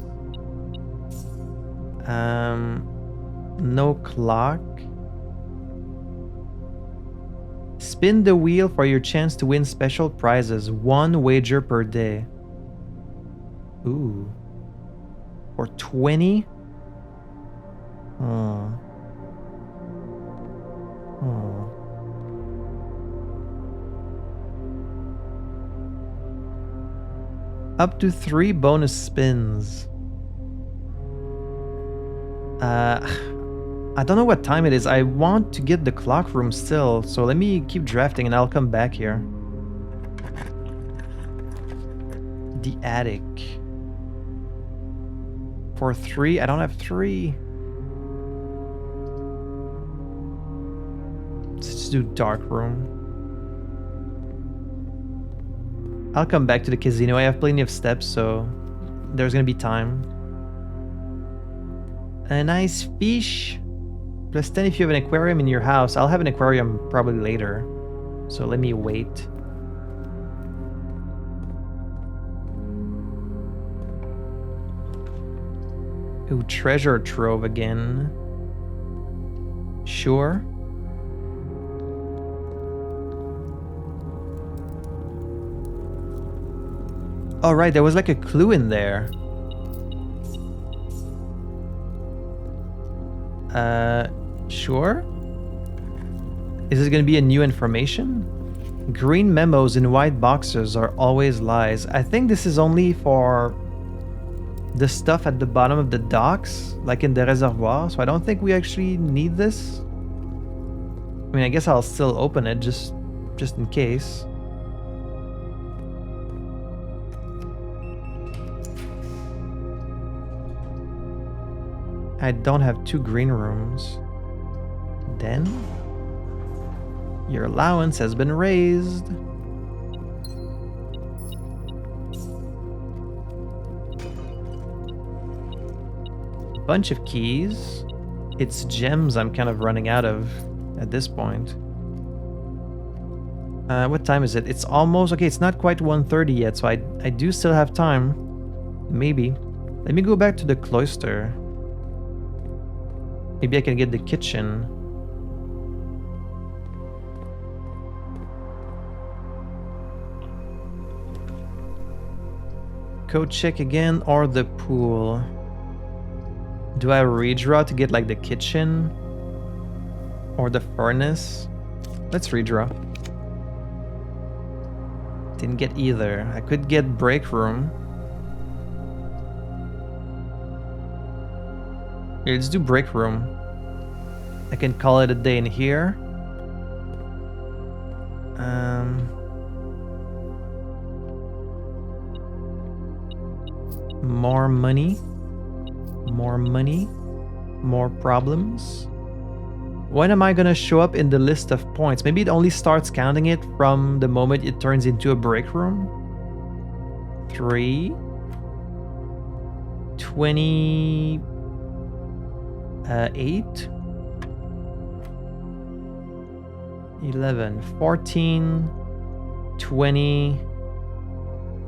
A: No clock. Spin the wheel for your chance to win special prizes. 1 wager per day. Ooh. For 20? Oh. Oh. Up to 3 bonus spins. I don't know what time it is. I want to get the clock room still, so let me keep drafting and I'll come back here. The attic. For 3? I don't have 3. Let's just do dark room. I'll come back to the casino. I have plenty of steps, so there's gonna be time. A nice fish. Plus 10 if you have an aquarium in your house. I'll have an aquarium probably later, so let me wait. Ooh, treasure trove again. Sure. Oh, right, there was like a clue in there. Sure? Is this gonna be a new information? Green memos in white boxes are always lies. I think this is only for the stuff at the bottom of the docks, like in the reservoir, so I don't think we actually need this. I mean, I guess I'll still open it just in case. I don't have 2 green rooms. Then your allowance has been raised. Bunch of keys. It's gems I'm kind of running out of at this point. What time is it? It's almost... Okay, it's not quite 1:30 yet, so I do still have time. Maybe. Let me go back to the cloister. Maybe I can get the kitchen. Code check again, or the pool. Do I redraw to get like the kitchen? Or the furnace? Let's redraw. Didn't get either. I could get break room. Here, let's do break room. I can call it a day in here. More money. More money. More problems. When am I gonna show up in the list of points? Maybe it only starts counting it from the moment it turns into a break room. 3. 28. 11. 14. 20.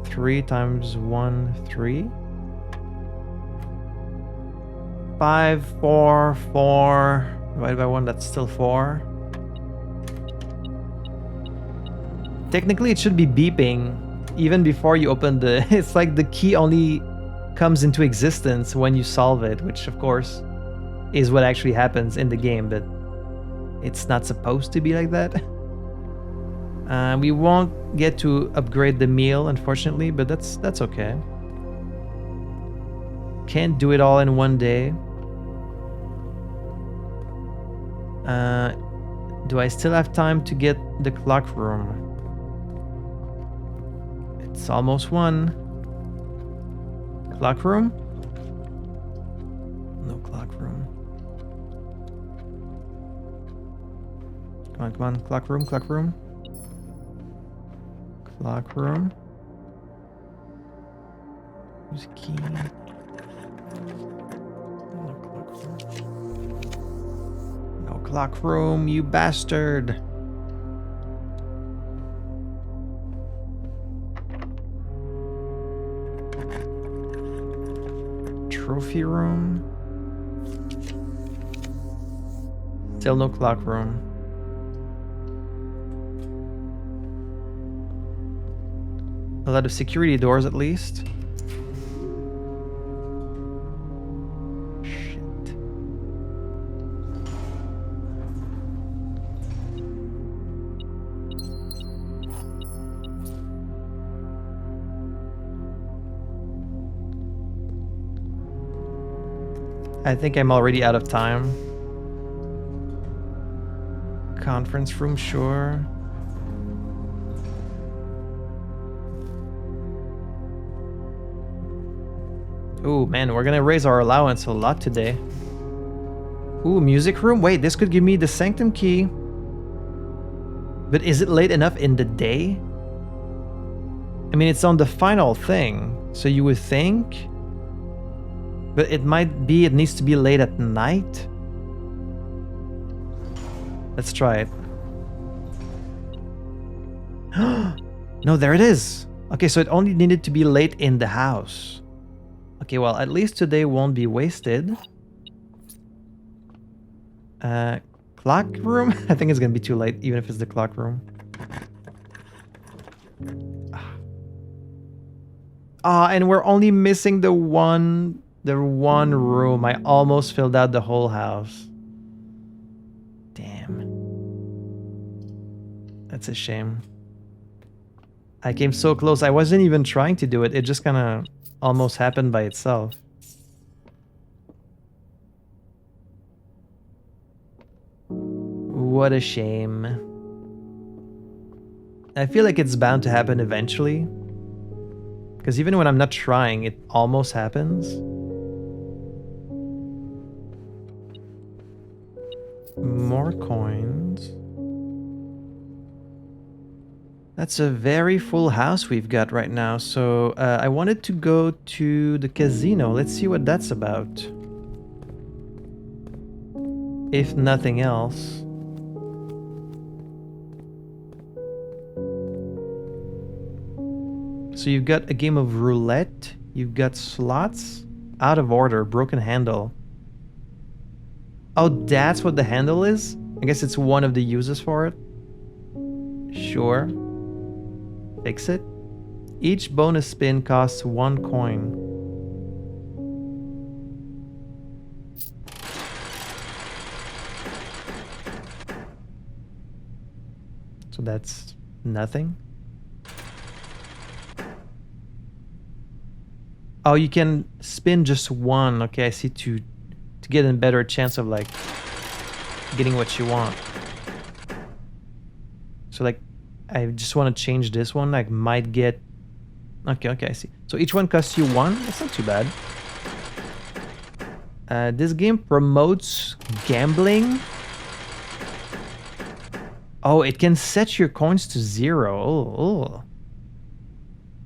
A: 3 times 1, 3. 5, 4, 4. Divided by 1, that's still 4. Technically, it should be beeping even before you open the... It's like the key only comes into existence when you solve it, which, of course, is what actually happens in the game, but it's not supposed to be like that. We won't get to upgrade the meal, unfortunately, but that's okay. Can't do it all in one day. Do I still have time to get the clock room? It's almost 1. Clock room? No clock room. Come on, come on. Clock room, clock room. Clock room. Use key. Clock room, you bastard. Trophy room. Still no clock room. A lot of security doors at least. I think I'm already out of time. Conference room, sure. Ooh, man, we're gonna raise our allowance a lot today. Ooh, music room? Wait, this could give me the sanctum key. But is it late enough in the day? I mean, it's on the final thing, so you would think... But it might be it needs to be late at night. Let's try it. No, there it is. Okay, so it only needed to be late in the house. Okay, well, at least today won't be wasted. Clock room? I think it's gonna be too late, even if it's the clock room. And we're only missing the one room. I almost filled out the whole house. Damn. That's a shame. I came so close. I wasn't even trying to do it. It just kind of almost happened by itself. What a shame. I feel like it's bound to happen eventually. Because even when I'm not trying, it almost happens. More coins. That's a very full house we've got right now. So I wanted to go to the casino. Let's see what that's about. If nothing else. So you've got a game of roulette. You've got slots. Out of order. Broken handle. Oh, that's what the handle is? I guess it's one of the uses for it. Sure. Fix it. Each bonus spin costs 1 coin. So that's nothing. Oh, you can spin just one. Okay, I see, to get a better chance of like getting what you want. So like I just want to change this one. I might get... Okay, I see. So each one costs you 1. That's not too bad. This game promotes gambling. Oh, it can set your coins to 0.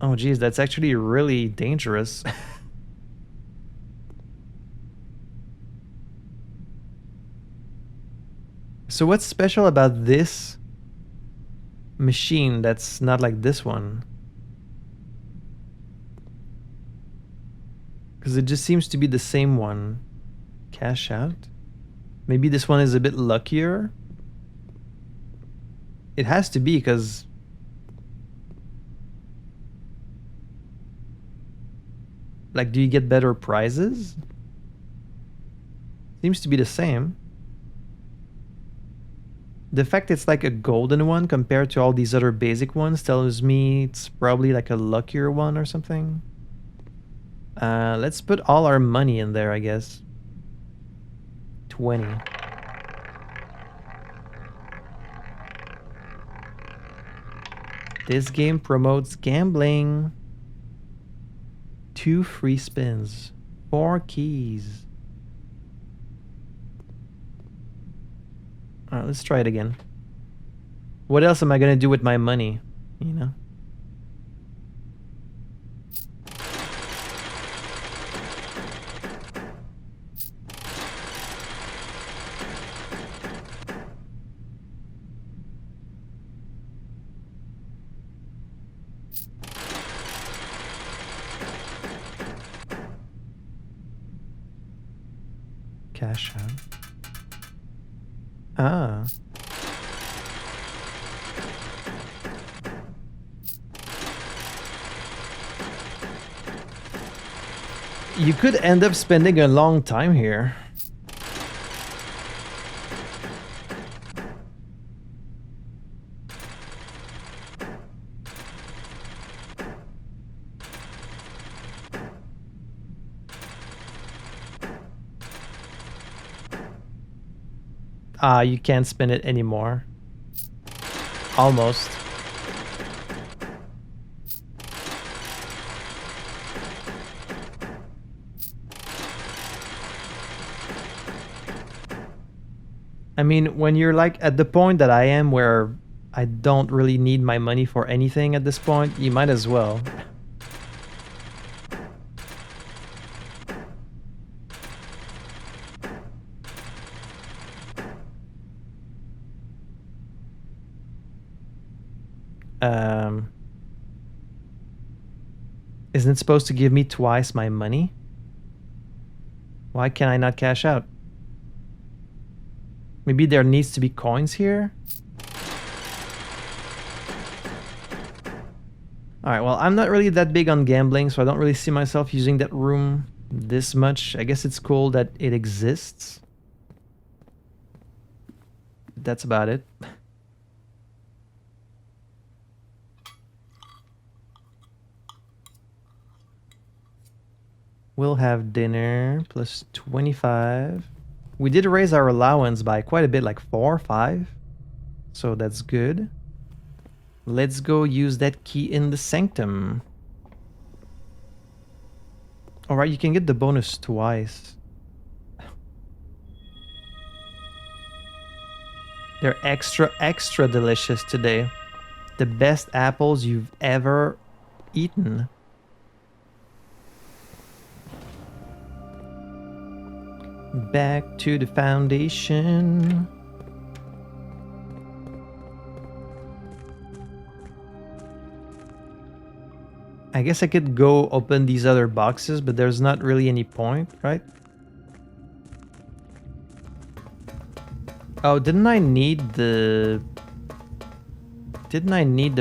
A: Oh, geez, that's actually really dangerous. So what's special about this machine that's not like this one? Because it just seems to be the same one. Cash out? Maybe this one is a bit luckier? It has to be, because... Like, do you get better prizes? Seems to be the same. The fact it's like a golden one compared to all these other basic ones tells me it's probably like a luckier one or something. Let's put all our money in there, I guess. 20. This game promotes gambling. 2 free spins. 4 keys. Alright, let's try it again. What else am I gonna do with my money? You know? Cash out. Ah. You could end up spending a long time here. You can't spin it anymore. Almost. I mean, when you're like at the point that I am where I don't really need my money for anything at this point, you might as well. Isn't it supposed to give me twice my money? Why can I not cash out? Maybe there needs to be coins here? Alright, well, I'm not really that big on gambling, so I don't really see myself using that room this much. I guess it's cool that it exists. That's about it. We'll have dinner plus 25. We did raise our allowance by quite a bit, like 4 or 5. So that's good. Let's go use that key in the sanctum. Alright, you can get the bonus twice. They're extra delicious today. The best apples you've ever eaten. Back to the foundation. I guess I could go open these other boxes, but there's not really any point, right? Oh, didn't I need the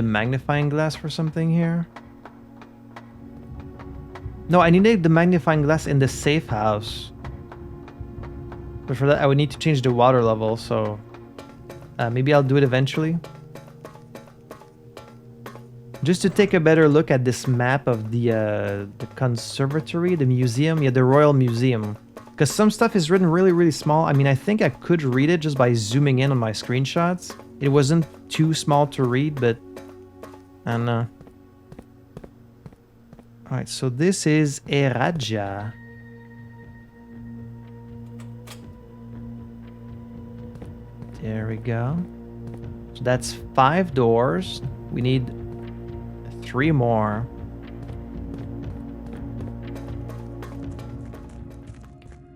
A: magnifying glass for something here? No, I needed the magnifying glass in the safe house. But for that, I would need to change the water level, so maybe I'll do it eventually. Just to take a better look at this map of the conservatory, the museum, yeah, the Royal Museum. Because some stuff is written really small. I mean, I think I could read it just by zooming in on my screenshots. It wasn't too small to read, but And alright, so this is Eraja. There we go. So that's 5 doors. We need 3 more.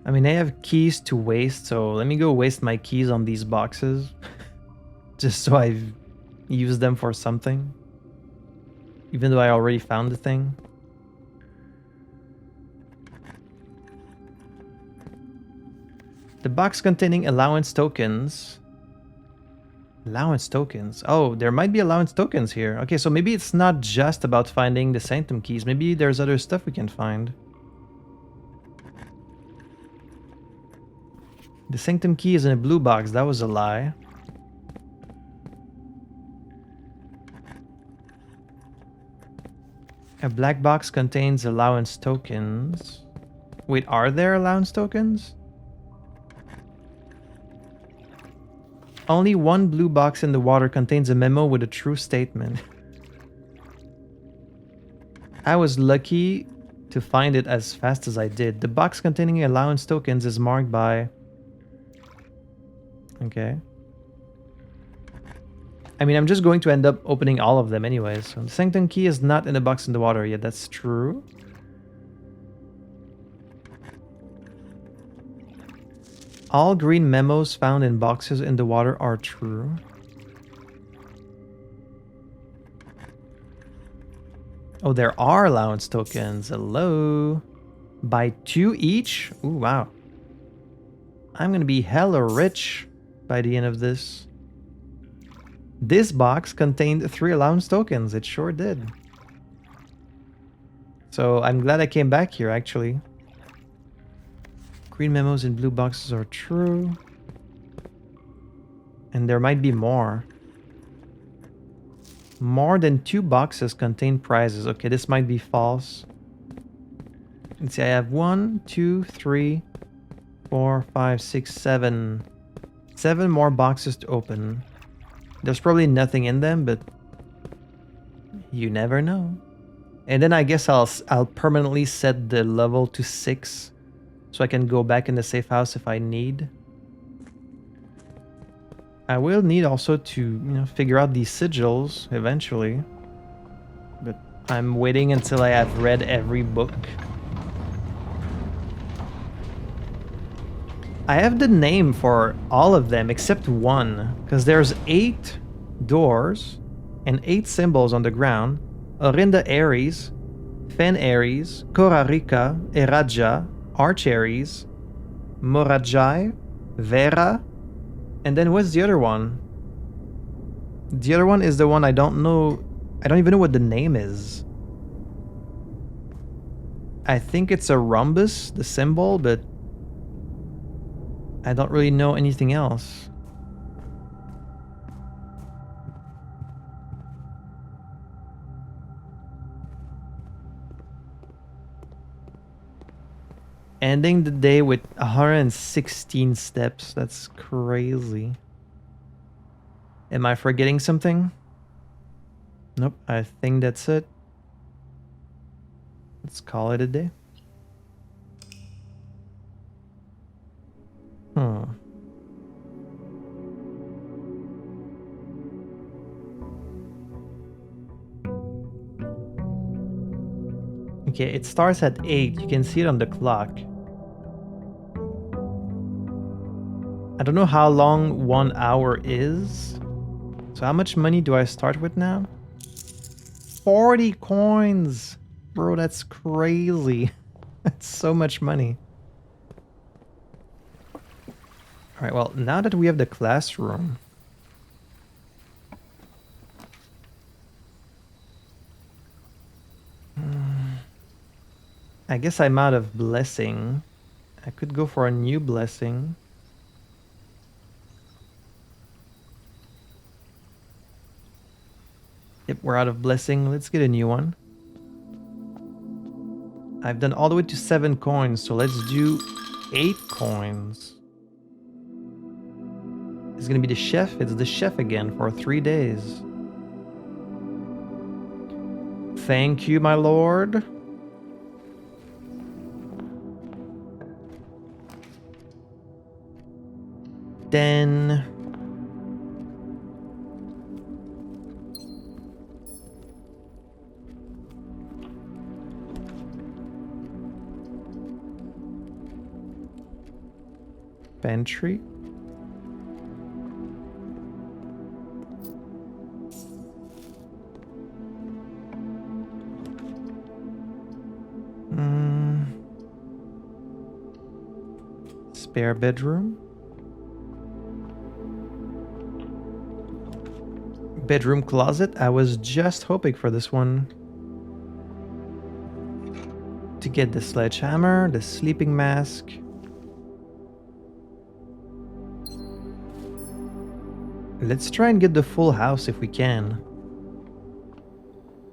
A: I mean, I have keys to waste, so let me go waste my keys on these boxes. Just so I use them for something. Even though I already found the thing. The box containing allowance tokens. Allowance tokens. Oh, there might be allowance tokens here. Okay, so maybe it's not just about finding the sanctum keys. Maybe there's other stuff we can find. The sanctum key is in a blue box. That was a lie. A black box contains allowance tokens. Wait, are there allowance tokens? Only one blue box in the water contains a memo with a true statement. I was lucky to find it as fast as I did. The box containing allowance tokens is marked by... Okay. I mean, I'm just going to end up opening all of them anyways. So the sanctum key is not in the box in the water yet. That's true. All green memos found in boxes in the water are true. Oh, there are allowance tokens. Hello. Buy 2 each? Ooh, wow. I'm gonna be hella rich by the end of this. This box contained 3 allowance tokens. It sure did. So I'm glad I came back here, actually. Green memos in blue boxes are true. And there might be more. More than 2 boxes contain prizes. Okay, this might be false. Let's see, I have 1, 2, 3, 4, 5, 6, 7. 7 more boxes to open. There's probably nothing in them, but you never know. And then I guess I'll permanently set the level to 6. So I can go back in the safe house if I need. I will need also to, figure out these sigils eventually. But I'm waiting until I have read every book. I have the name for all of them except one. Because there's 8 doors and 8 symbols on the ground. Orinda Aries, Fen Aries, Korarika, Eraja, Arch Aries, Morajai, Vera, and then what's the other one? The other one is the one I don't know. I don't even know what the name is. I think it's a rhombus, the symbol, but I don't really know anything else. Ending the day with 116 steps. That's crazy. Am I forgetting something? Nope, I think that's it. Let's call it a day. Okay, it starts at 8. You can see it on the clock. I don't know how long 1 hour is. So how much money do I start with now? 40 coins! Bro, that's crazy. That's so much money. Alright, well, now that we have the classroom... I guess I'm out of blessing. I could go for a new blessing. Yep, we're out of blessing. Let's get a new one. I've done all the way to 7 coins, so let's do 8 coins. It's gonna be the chef. It's the chef again for 3 days. Thank you, my lord. Then... Pantry. Spare bedroom. Bedroom closet. I was just hoping for this one. To get the sledgehammer, the sleeping mask. Let's try and get the full house if we can.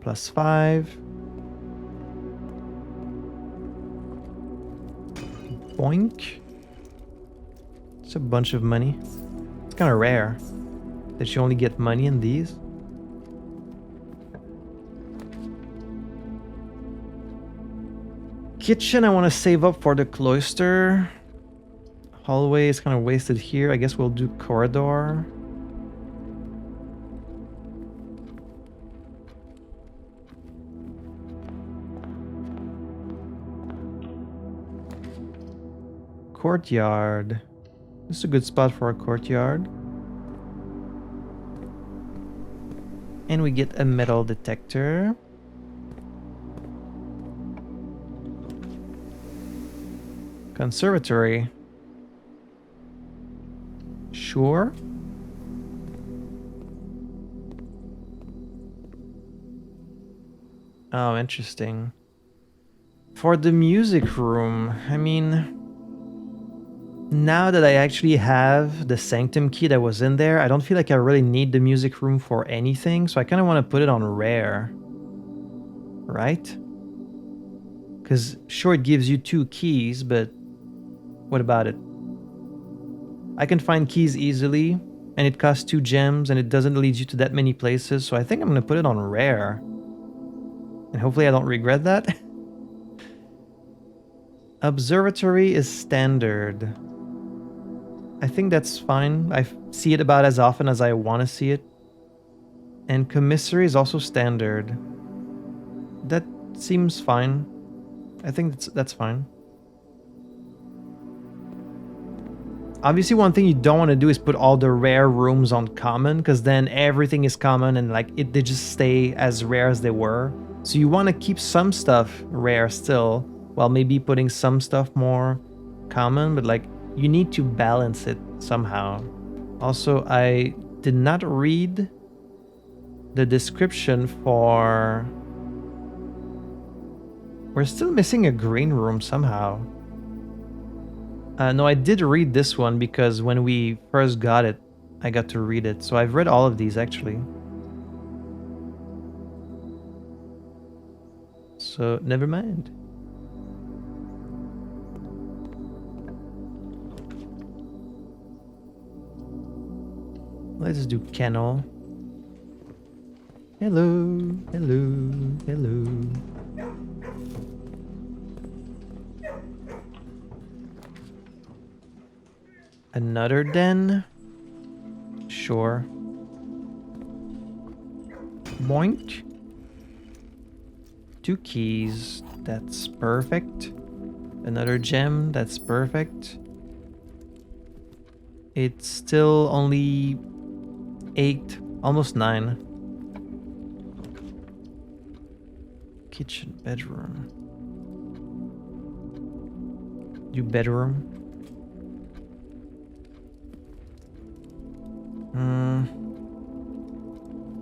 A: +5. Boink. It's a bunch of money. It's kind of rare that you only get money in these. Kitchen, I want to save up for the cloister. Hallway is kind of wasted here. I guess we'll do corridor. Courtyard. This is a good spot for a courtyard. And we get a metal detector. Conservatory. Sure. Oh, interesting. For the music room, I mean, now that I actually have the sanctum key that was in there, I don't feel like I really need the music room for anything, so I kind of want to put it on rare. Right? Because sure, it gives you 2 keys, but what about it? I can find keys easily, and it costs 2 gems, and it doesn't lead you to that many places, so I think I'm going to put it on rare. And hopefully I don't regret that. Observatory is standard. I think that's fine. I see it about as often as I want to see it. And commissary is also standard. That seems fine. I think that's fine. Obviously, one thing you don't want to do is put all the rare rooms on common, because then everything is common and like they just stay as rare as they were. So you want to keep some stuff rare still, while maybe putting some stuff more common, but like you need to balance it somehow. Also, I did not read the description for... We're still missing a green room somehow. No, I did read this one because when we first got it, I got to read it. So I've read all of these actually. So never mind. Let's do kennel. Hello, hello, hello. Another den? Sure. Boink. 2 keys. That's perfect. Another gem. That's perfect. It's still only 8, almost 9. Kitchen, bedroom. Do bedroom.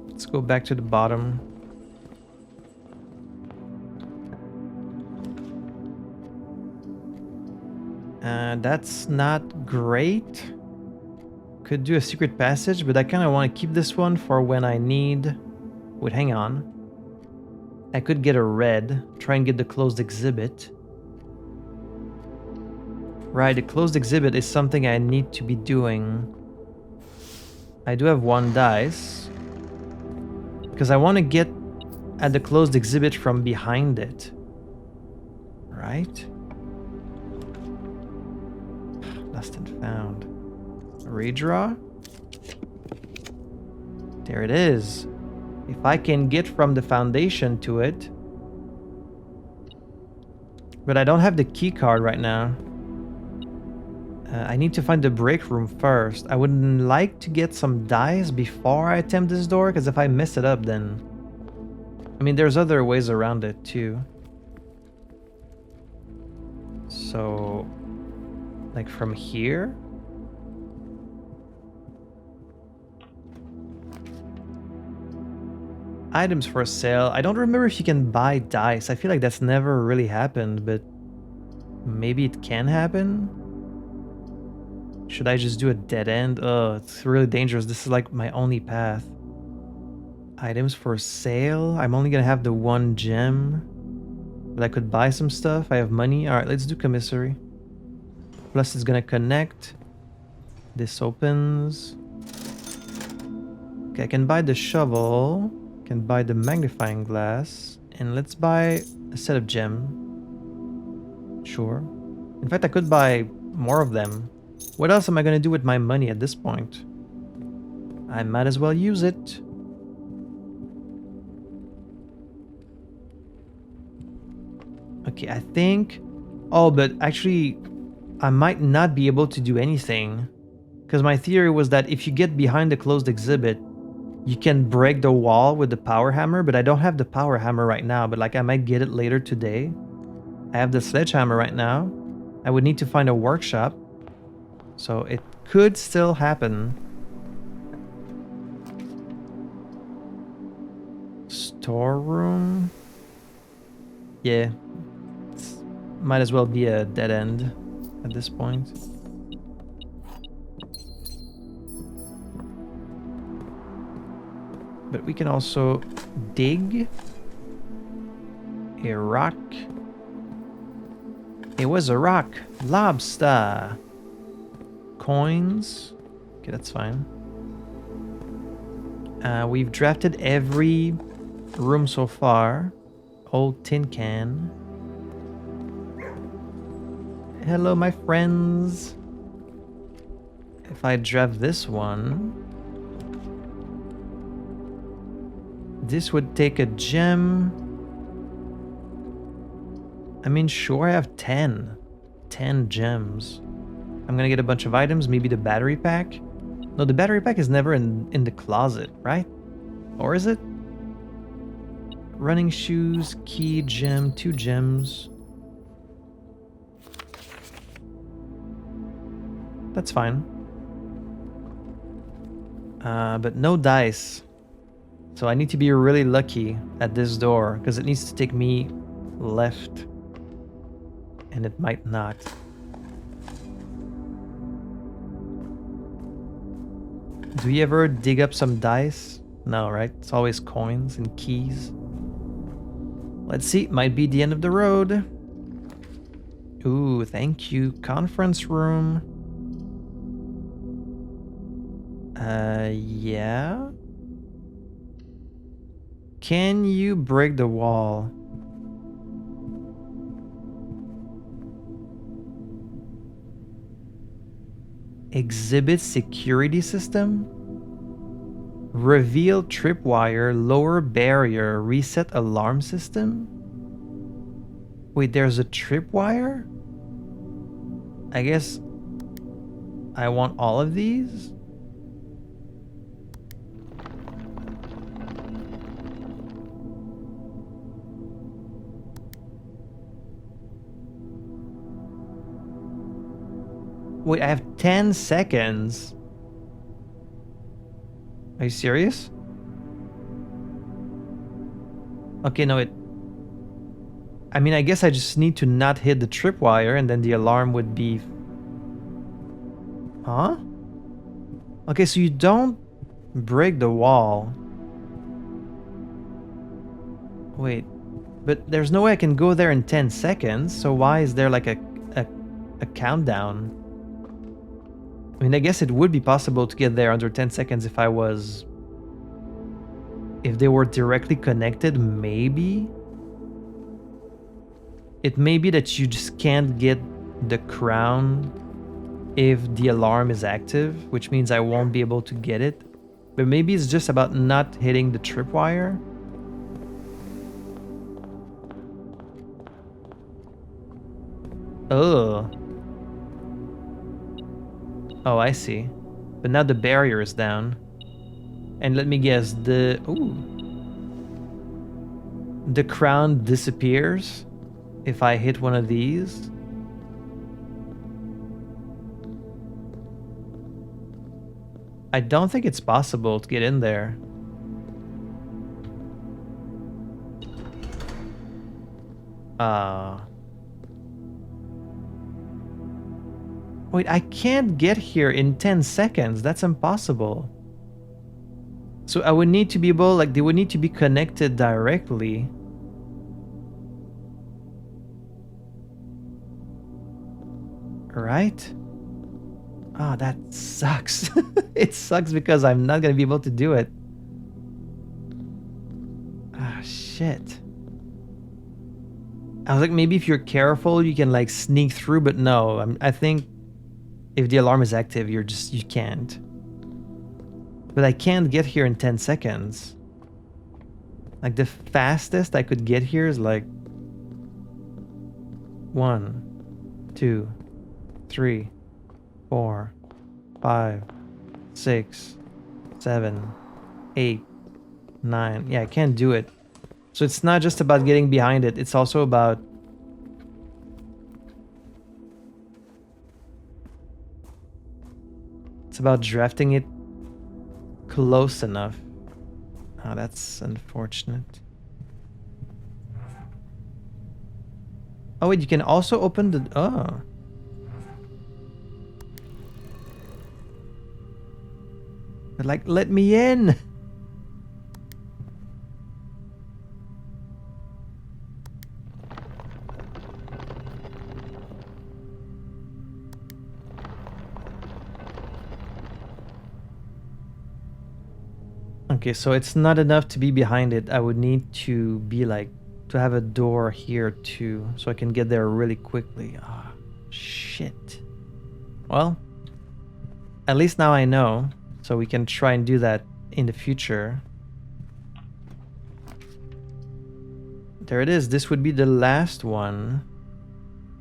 A: Let's go back to the bottom. That's not great. Could do a secret passage, but I kind of want to keep this one for when I need... Wait, hang on. I could get a red, try and get the closed exhibit. Right, the closed exhibit is something I need to be doing. I do have 1 dice. Because I want to get at the closed exhibit from behind it. Right? Lost and found. Redraw? There it is. If I can get from the foundation to it. But I don't have the key card right now. I need to find the break room first. I would like to get some dice before I attempt this door, because if I mess it up, then... I mean, there's other ways around it, too. So... like from here? Items for sale. I don't remember if you can buy dice. I feel like that's never really happened, but... maybe it can happen? Should I just do a dead end? Oh, it's really dangerous. This is like my only path. Items for sale? I'm only gonna have the one gem. But I could buy some stuff. I have money. Alright, let's do commissary. Plus it's gonna connect. This opens. Okay, I can buy the shovel. Can buy the magnifying glass. And let's buy a set of gem. Sure. In fact, I could buy more of them. What else am I going to do with my money at this point? I might as well use it. Okay, I think... oh, but actually, I might not be able to do anything. Because my theory was that if you get behind the closed exhibit, you can break the wall with the power hammer, but I don't have the power hammer right now, but like I might get it later today. I have the sledgehammer right now. I would need to find a workshop. So it could still happen. Storeroom? Yeah. Might as well be a dead end at this point. But we can also dig a rock. It was a rock. Lobster. Coins. Okay, that's fine. We've drafted every room so far. Old tin can. Hello, my friends. If I draft this one, this would take a gem. I mean, sure, I have 10 gems. I'm gonna get a bunch of items, maybe the battery pack. No, the battery pack is never in the closet, right? Or is it? Running shoes, key, gem, 2 gems. That's fine. But no dice. So I need to be really lucky at this door, because it needs to take me left. And it might not. Do you ever dig up some dice? No, right? It's always coins and keys. Let's see, might be the end of the road. Ooh, thank you. Conference room. Yeah? Can you break the wall? Exhibit security system? Reveal tripwire, lower barrier, reset alarm system? Wait, there's a tripwire? I guess I want all of these? Wait, I have 10 seconds. Are you serious? Okay, no, I mean, I guess I just need to not hit the tripwire and then the alarm would be... Huh? Okay, so you don't break the wall. Wait, but there's no way I can go there in 10 seconds, so why is there like a countdown? I mean, I guess it would be possible to get there under 10 seconds if I was if they were directly connected, maybe. It may be that you just can't get the crown if the alarm is active, which means I won't be able to get it. But maybe it's just about not hitting the tripwire. Oh. Oh, I see. But now the barrier is down. And let me guess, the crown disappears if I hit one of these. I don't think it's possible to get in there. Wait, I can't get here in 10 seconds. That's impossible. So I would need to be able, like, they would need to be connected directly. Right? Oh, that sucks. It sucks because I'm not gonna be able to do it. Ah, shit. I was like, maybe if you're careful, you can like sneak through, but no, I think if the alarm is active, you can't. But I can't get here in 10 seconds. Like the fastest I could get here is like 1, 2, 3, 4, 5, 6, 7, 8, 9. Yeah, I can't do it. So it's not just about getting behind it, it's also about drafting it close enough. Oh, that's unfortunate. Oh wait, you can also open the... Oh. But like, let me in! Okay, so it's not enough to be behind it. I would need to be like, to have a door here too, so I can get there really quickly. Ah, shit. Well, at least now I know, so we can try and do that in the future. There it is. This would be the last one.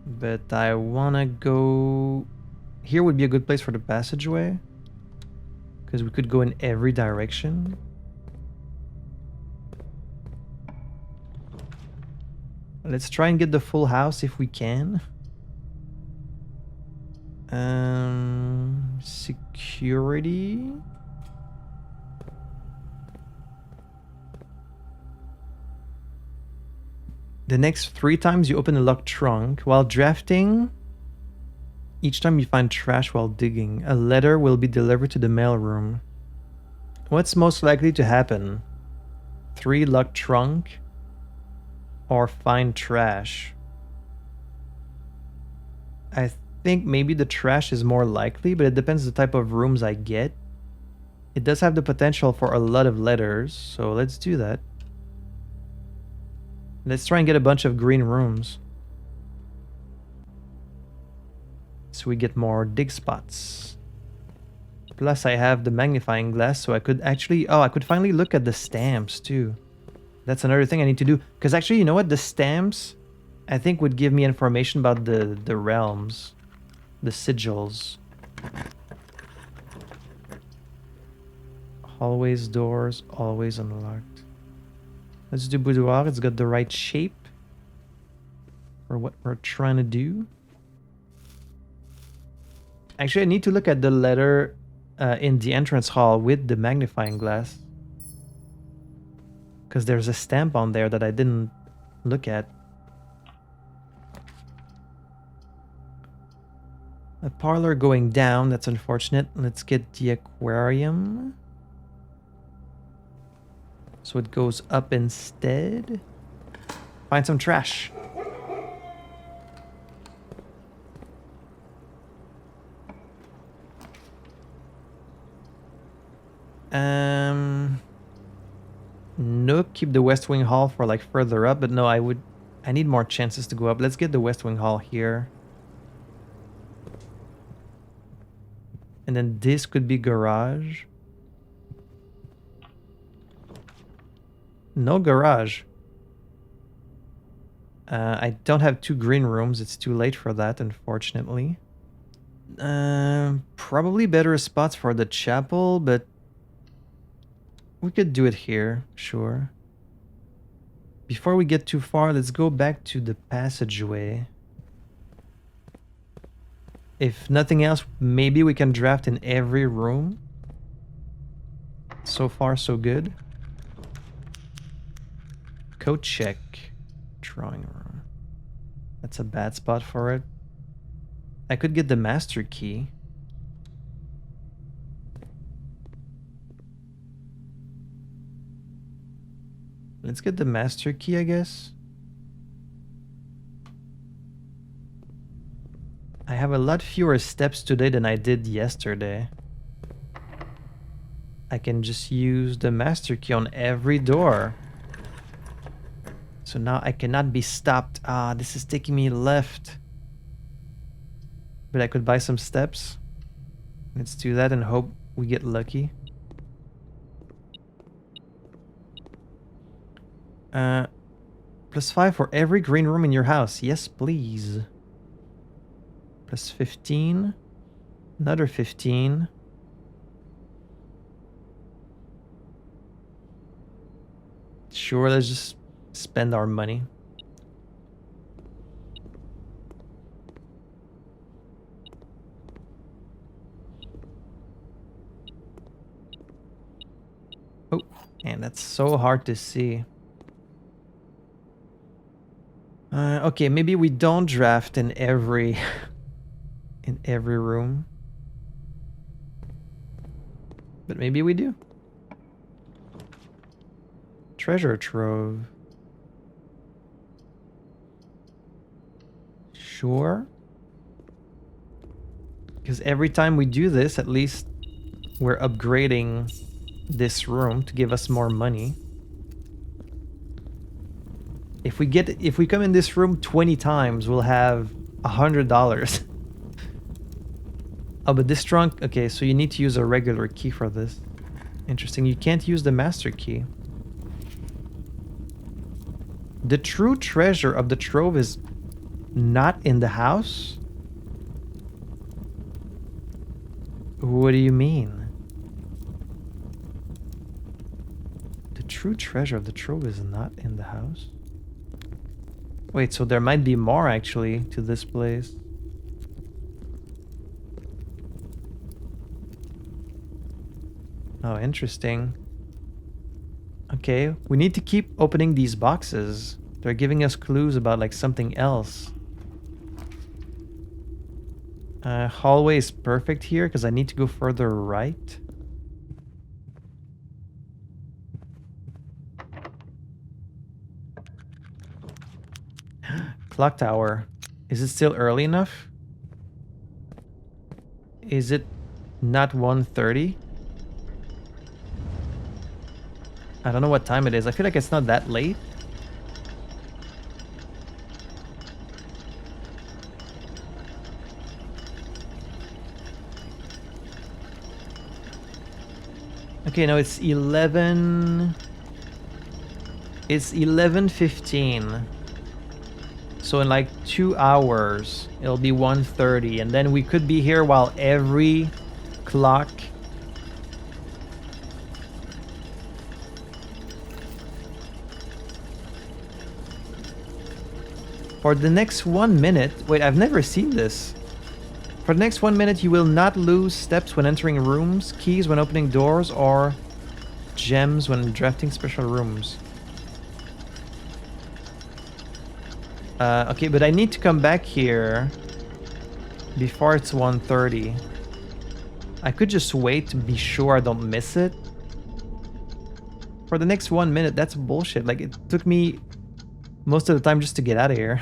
A: But I wanna go... Here would be a good place for the passageway, because we could go in every direction. Let's try and get the full house if we can. Security. The next 3 times you open a locked trunk while drafting. Each time you find trash while digging, a letter will be delivered to the mailroom. What's most likely to happen? 3 locked trunk or find trash? I think maybe the trash is more likely, but it depends the type of rooms I get. It does have the potential for a lot of letters, so let's do that. Let's try and get a bunch of green rooms, so we get more dig spots. Plus I have the magnifying glass, so I could actually... Oh, I could finally look at the stamps too. That's another thing I need to do. Because actually, you know what? The stamps, I think, would give me information about the realms. The sigils. Hallways, doors, always unlocked. Let's do boudoir. It's got the right shape for what we're trying to do. Actually, I need to look at the letter in the entrance hall with the magnifying glass, because there's a stamp on there that I didn't look at. A parlor going down, that's unfortunate. Let's get the aquarium. So it goes up instead. Find some trash. Nook, keep the West Wing Hall for like further up, but no, I need more chances to go up. Let's get the West Wing Hall here. And then this could be garage. No garage. I don't have 2 green rooms. It's too late for that, unfortunately. Probably better spots for the chapel, but we could do it here, sure. Before we get too far, let's go back to the passageway. If nothing else, maybe we can draft in every room. So far, so good. Code check. Drawing room. That's a bad spot for it. I could get the master key. Let's get the master key, I guess. I have a lot fewer steps today than I did yesterday. I can just use the master key on every door. So now I cannot be stopped. Ah, this is taking me left. But I could buy some steps. Let's do that and hope we get lucky. +5 for every green room in your house. Yes, please. +15. Another 15. Sure, let's just spend our money. Oh, and that's so hard to see. Okay, maybe we don't draft in every in every room. But maybe we do. Treasure trove. Sure. Because every time we do this, at least we're upgrading this room to give us more money. If we come in this room 20 times, we'll have $100. Oh, but this trunk, okay, so you need to use a regular key for this. Interesting, you can't use the master key. The true treasure of the trove is not in the house? What do you mean? The true treasure of the trove is not in the house? Wait, so there might be more actually to this place. Oh, interesting. Okay, we need to keep opening these boxes. They're giving us clues about like something else. Hallway is perfect here because I need to go further right. Clock tower. Is it still early enough? Is it not 1:30? I don't know what time it is. I feel like it's not that late. Okay, no, it's 11. It's 11:15. So in like 2 hours, it'll be 1:30, and then we could be here while every clock. For the next 1 minute, wait, I've never seen this. For the next 1 minute, you will not lose steps when entering rooms, keys when opening doors, or gems when drafting special rooms. Okay, but I need to come back here before it's 1:30. I could just wait to be sure I don't miss it. For the next 1 minute, that's bullshit. Like, it took me most of the time just to get out of here.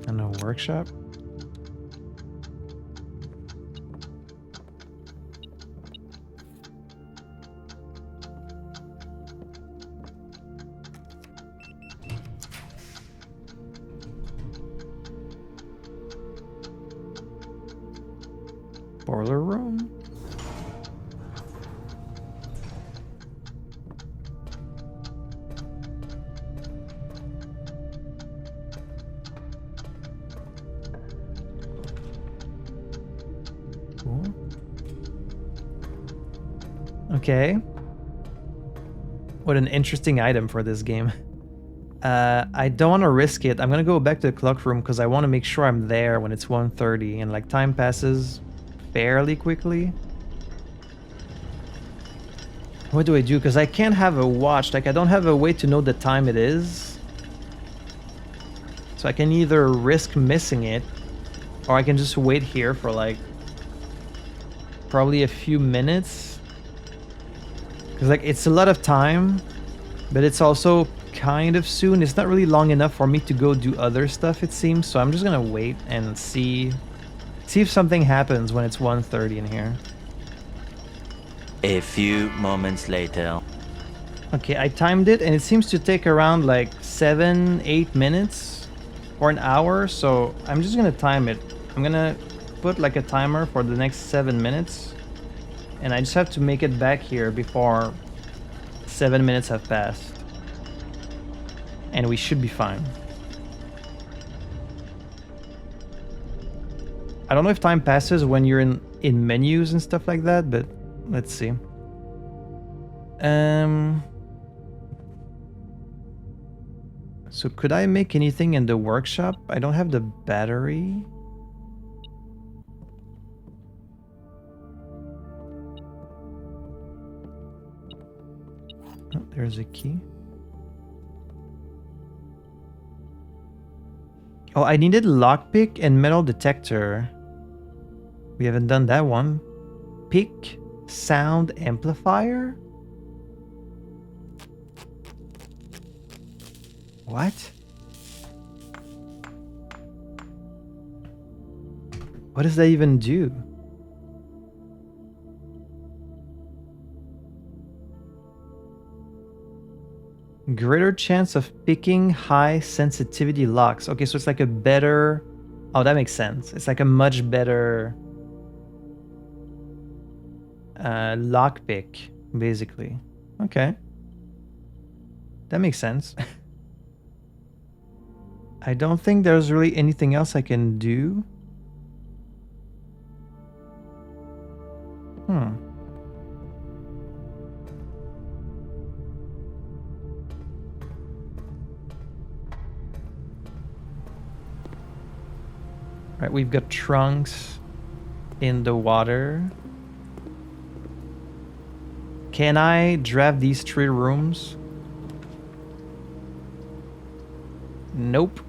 A: And a workshop. Boiler room? Cool. Okay. What an interesting item for this game. I don't want to risk it. I'm gonna go back to the clock room because I want to make sure I'm there when it's 1:30 and like time passes fairly quickly. What do I do? Because I can't have a watch. Like I don't have a way to know the time it is. So I can either risk missing it or I can just wait here for like probably a few minutes. Because like it's a lot of time, but it's also kind of soon. It's not really long enough for me to go do other stuff, it seems. So I'm just gonna wait and see if something happens when it's 1:30 in here.
B: A few moments later.
A: Okay, I timed it and it seems to take around like 7-8 minutes or an hour. So I'm just gonna time it. I'm gonna put like a timer for the next 7 minutes. And I just have to make it back here before 7 minutes have passed. And we should be fine. I don't know if time passes when you're in menus and stuff like that, but let's see. So could I make anything in the workshop? I don't have the battery. Oh, there's a key. Oh, I needed lockpick and metal detector. We haven't done that one. Pick sound amplifier? What? What does that even do? Greater chance of picking high sensitivity locks. Okay, so it's like a better... Oh, that makes sense. It's like a much better lockpick, basically. Okay. That makes sense. I don't think there's really anything else I can do. Right, we've got trunks in the water. Can I draft these 3 rooms? Nope.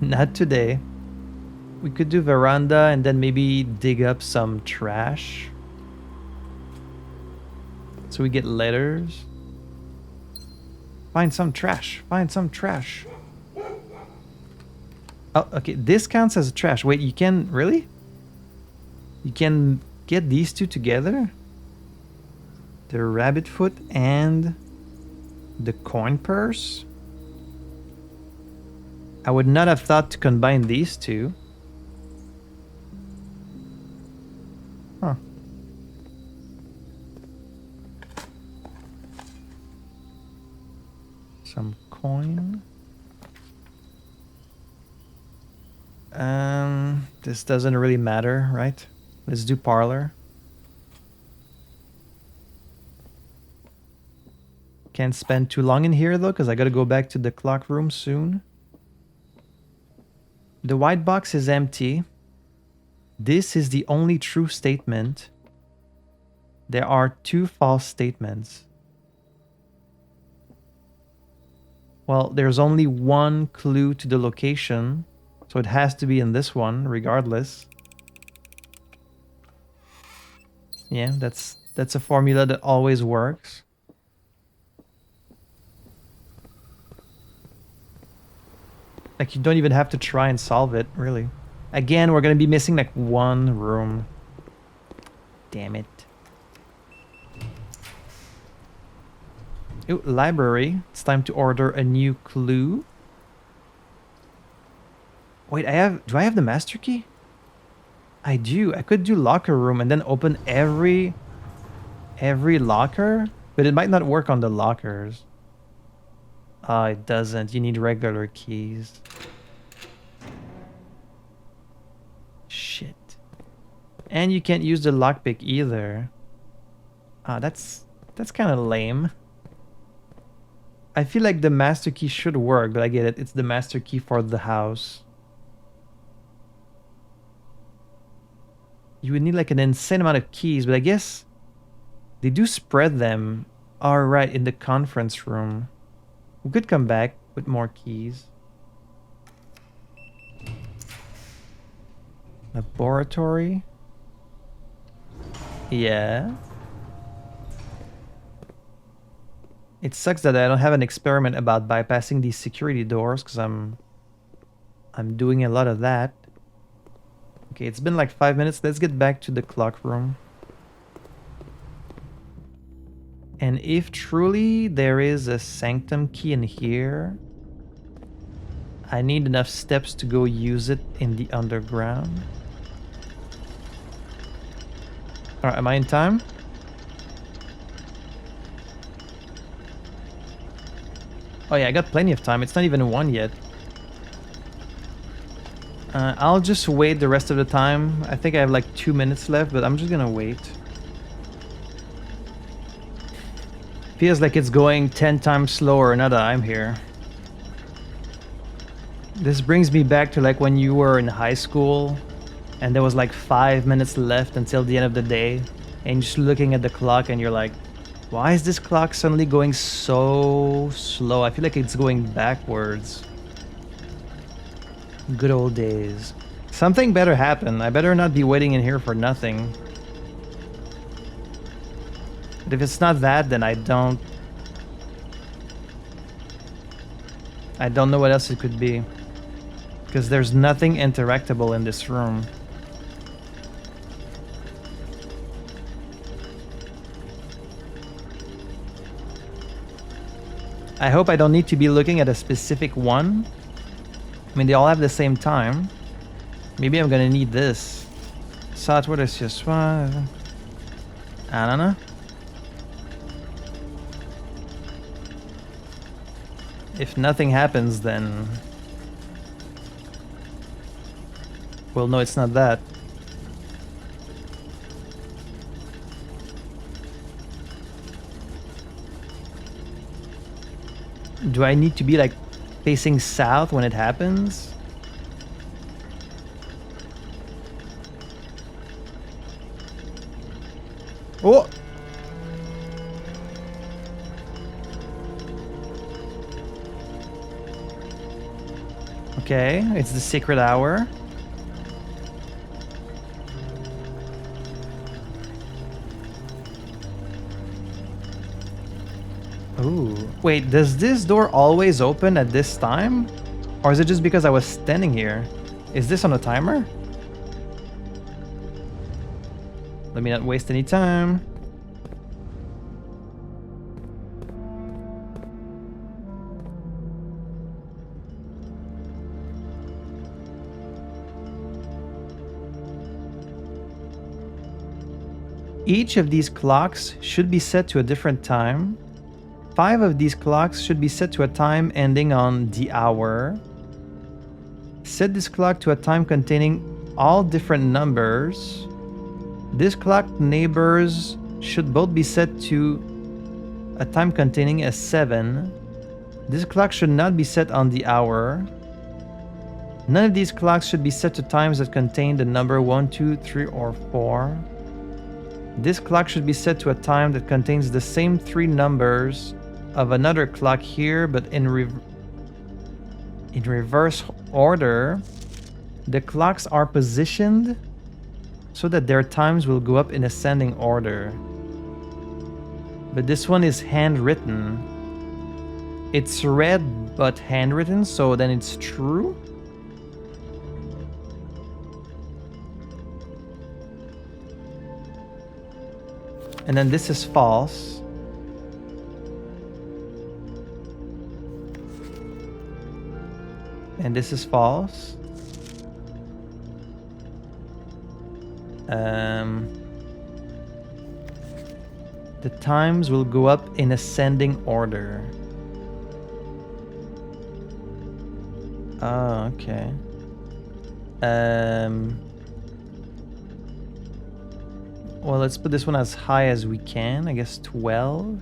A: Not today. We could do veranda and then maybe dig up some trash. So we get letters. Find some trash. Find some trash. Oh, okay. This counts as trash. Wait, you can... Really? You can get these 2 together? The rabbit foot and the coin purse? I would not have thought to combine these 2. Huh. Some coin. This doesn't really matter, right? Let's do parlor. Can't spend too long in here though, because I gotta go back to the clock room soon. The white box is empty. This is the only true statement. There are 2 false statements. Well, there's only 1 clue to the location, so it has to be in this one, regardless. Yeah, that's a formula that always works. Like, you don't even have to try and solve it, really. Again, we're gonna be missing like 1 room. Damn it. Ooh, library. It's time to order a new clue. Wait, do I have the master key? I do. I could do locker room and then open every locker, but it might not work on the lockers. It doesn't. You need regular keys. Shit. And you can't use the lockpick either. That's kind of lame. I feel like the master key should work, but I get it. It's the master key for the house. You would need like an insane amount of keys, but I guess they do spread them. All right, in the conference room. We could come back with more keys. Laboratory. Yeah. It sucks that I don't have an experiment about bypassing these security doors because I'm doing a lot of that. Okay, it's been like 5 minutes. Let's get back to the clock room. And if truly there is a sanctum key in here, I need enough steps to go use it in the underground. Alright, am I in time? Oh yeah, I got plenty of time. It's not even 1 yet. I'll just wait the rest of the time. I think I have like 2 minutes left, but I'm just gonna wait. Feels like it's going 10 times slower now that I'm here. This brings me back to like when you were in high school and there was like 5 minutes left until the end of the day, and you're just looking at the clock and you're like, why is this clock suddenly going so slow? I feel like it's going backwards. Good old days. Something better happen. I better not be waiting in here for nothing. But if it's not that, then I don't know what else it could be. Because there's nothing interactable in this room. I hope I don't need to be looking at a specific one. I mean, they all have the same time. Maybe I'm gonna need this. What is just one? I don't know. If nothing happens, then well, no, it's not that. Do I need to be like facing south when it happens? Oh! Okay, it's the secret hour. Ooh. Wait, does this door always open at this time? Or is it just because I was standing here? Is this on a timer? Let me not waste any time. Each of these clocks should be set to a different time. 5 of these clocks should be set to a time ending on the hour. Set this clock to a time containing all different numbers. This clock neighbors should both be set to a time containing a 7. This clock should not be set on the hour. None of these clocks should be set to times that contain the number 1, 2, 3, or 4. This clock should be set to a time that contains the same 3 numbers of another clock here, but in reverse order. The clocks are positioned so that their times will go up in ascending order. But this one is handwritten. It's read but handwritten, so then it's true? And then this is false. And this is false. The times will go up in ascending order. Oh, okay. Well, let's put this one as high as we can. I guess 12.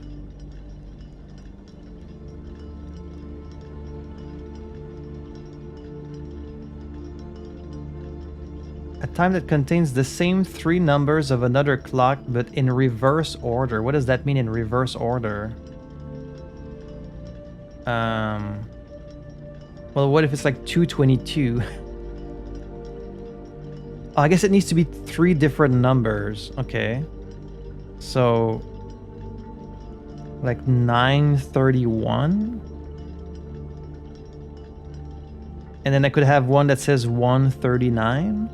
A: A time that contains the same 3 numbers of another clock, but in reverse order. What does that mean in reverse order? Well, what if it's like 222? Oh, I guess it needs to be 3 different numbers. Okay. So, like 931? And then I could have one that says 139?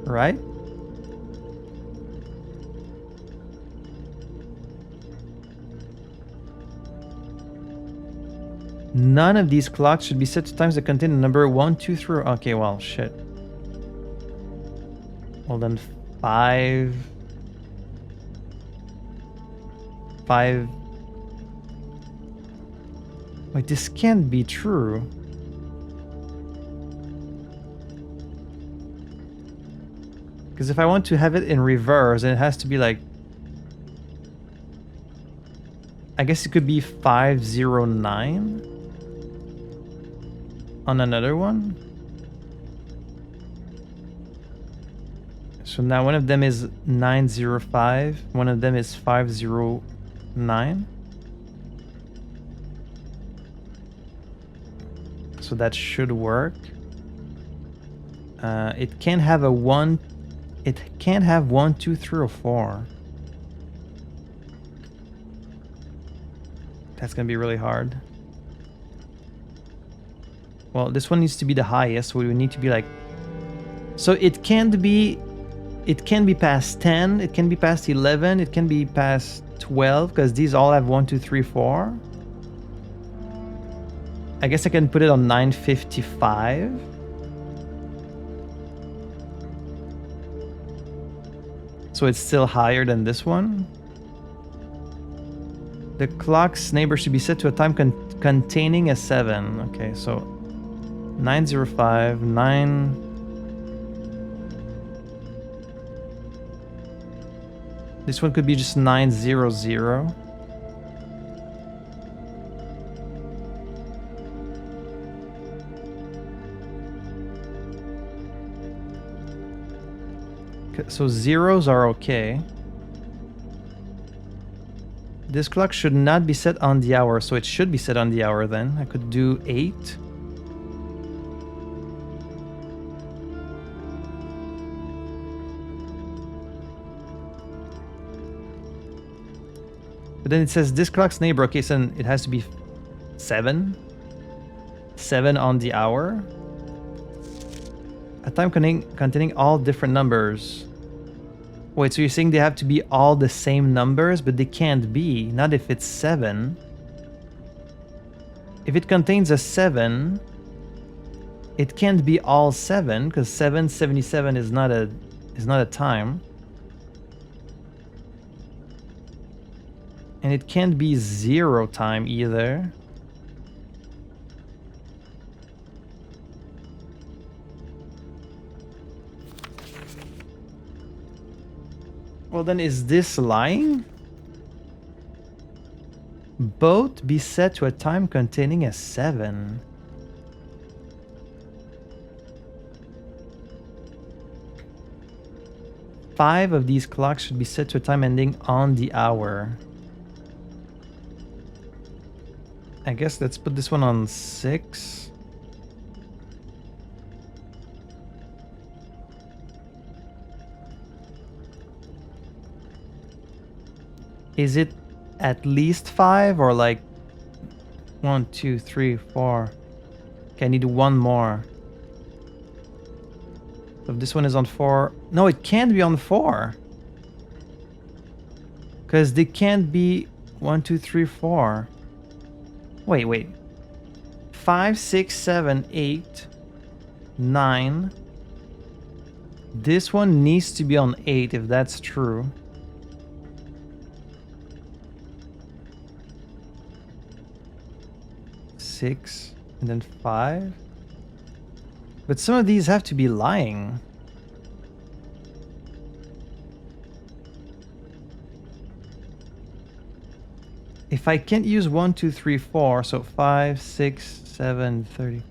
A: Right? None of these clocks should be set to times that contain the number 1, 2, 3. Okay, well, shit. Well, then 5. Wait, this can't be true. Because if I want to have it in reverse, then it has to be like... I guess it could be 509 on another one. So now one of them is 905, one of them is 509. So that should work. It can't have a 1. It can't have 1, 2, 3, or 4. That's gonna be really hard. Well, this one needs to be the highest, so we would need to be like... So it can't be... It can be past 10, it can be past 11, it can be past 12, because these all have 1, 2, 3, 4. I guess I can put it on 955. So it's still higher than this one. The clock's neighbor should be set to a time containing a 7. Okay, so 905, 9... This one could be just 900. So zeros are okay. This clock should not be set on the hour, so it should be set on the hour then. I could do 8. But then it says this clock's neighbor. Okay, so it has to be 7. 7 on the hour. A time containing all different numbers. Wait, so you're saying they have to be all the same numbers, but they can't be. Not if it's 7. If it contains a 7, it can't be all 7, because 777 is not a time. And it can't be 0 time either. Well, then is this lying? Both be set to a time containing a 7. Five of these clocks should be set to a time ending on the hour. I guess let's put this one on 6. Is it at least 5 or like 1, 2, 3, 4? Okay, I need one more. So if this one is on 4, no, it can't be on 4. Because they can't be 1, 2, 3, 4. Wait. 5, 6, 7, 8, 9. This one needs to be on 8 if that's true. Six, and then 5. But some of these have to be lying. If I can't use 1, 2, 3, 4, so 5, 6, 7, 30.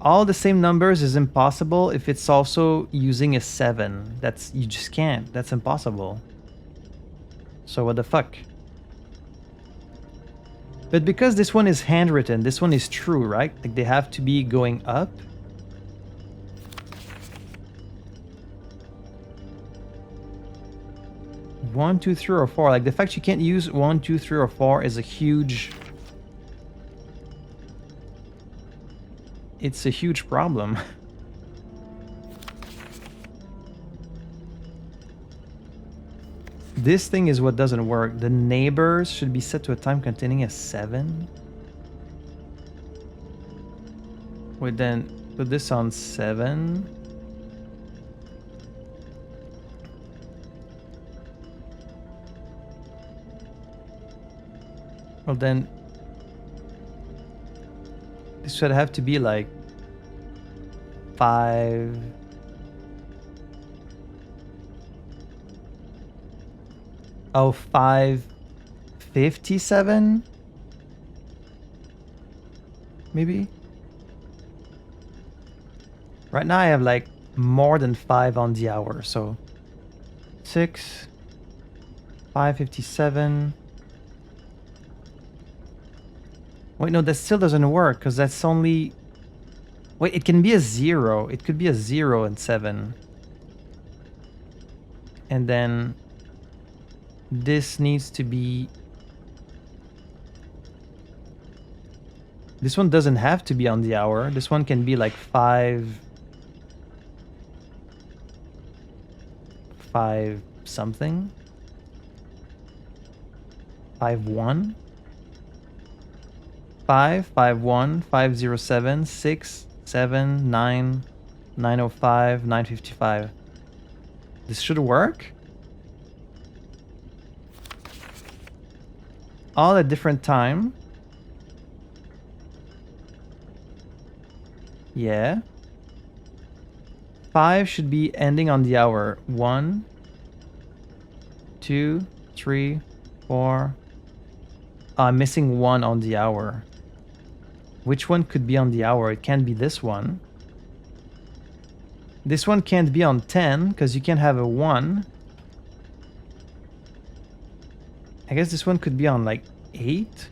A: All the same numbers is impossible if it's also using a 7. You just can't. That's impossible. So what the fuck? But because this one is handwritten, this one is true, right? Like they have to be going up. One, two, three, or 4. Like the fact you can't use 1, 2, 3, or 4 is a huge... It's a huge problem. This thing is what doesn't work. The neighbors should be set to a time containing a 7. Wait, then put this on 7. Well then, this should have to be like 5. Oh, 557? Maybe? Right now I have like more than 5 on the hour, so 6, 557. Wait, no, that still doesn't work because that's only... Wait, it can be a 0. It could be a 0 and 7. And then this needs to be... This one doesn't have to be on the hour. This one can be like 5 something. 5-1. 551 507 6 7 9 905 955. This should work. All at different time. Yeah. 5 should be ending on the hour. 1 2 3 4. I'm missing 1 on the hour. Which one could be on the hour? It can't be this one. This one can't be on 10 because you can't have a 1. I guess this one could be on like 8.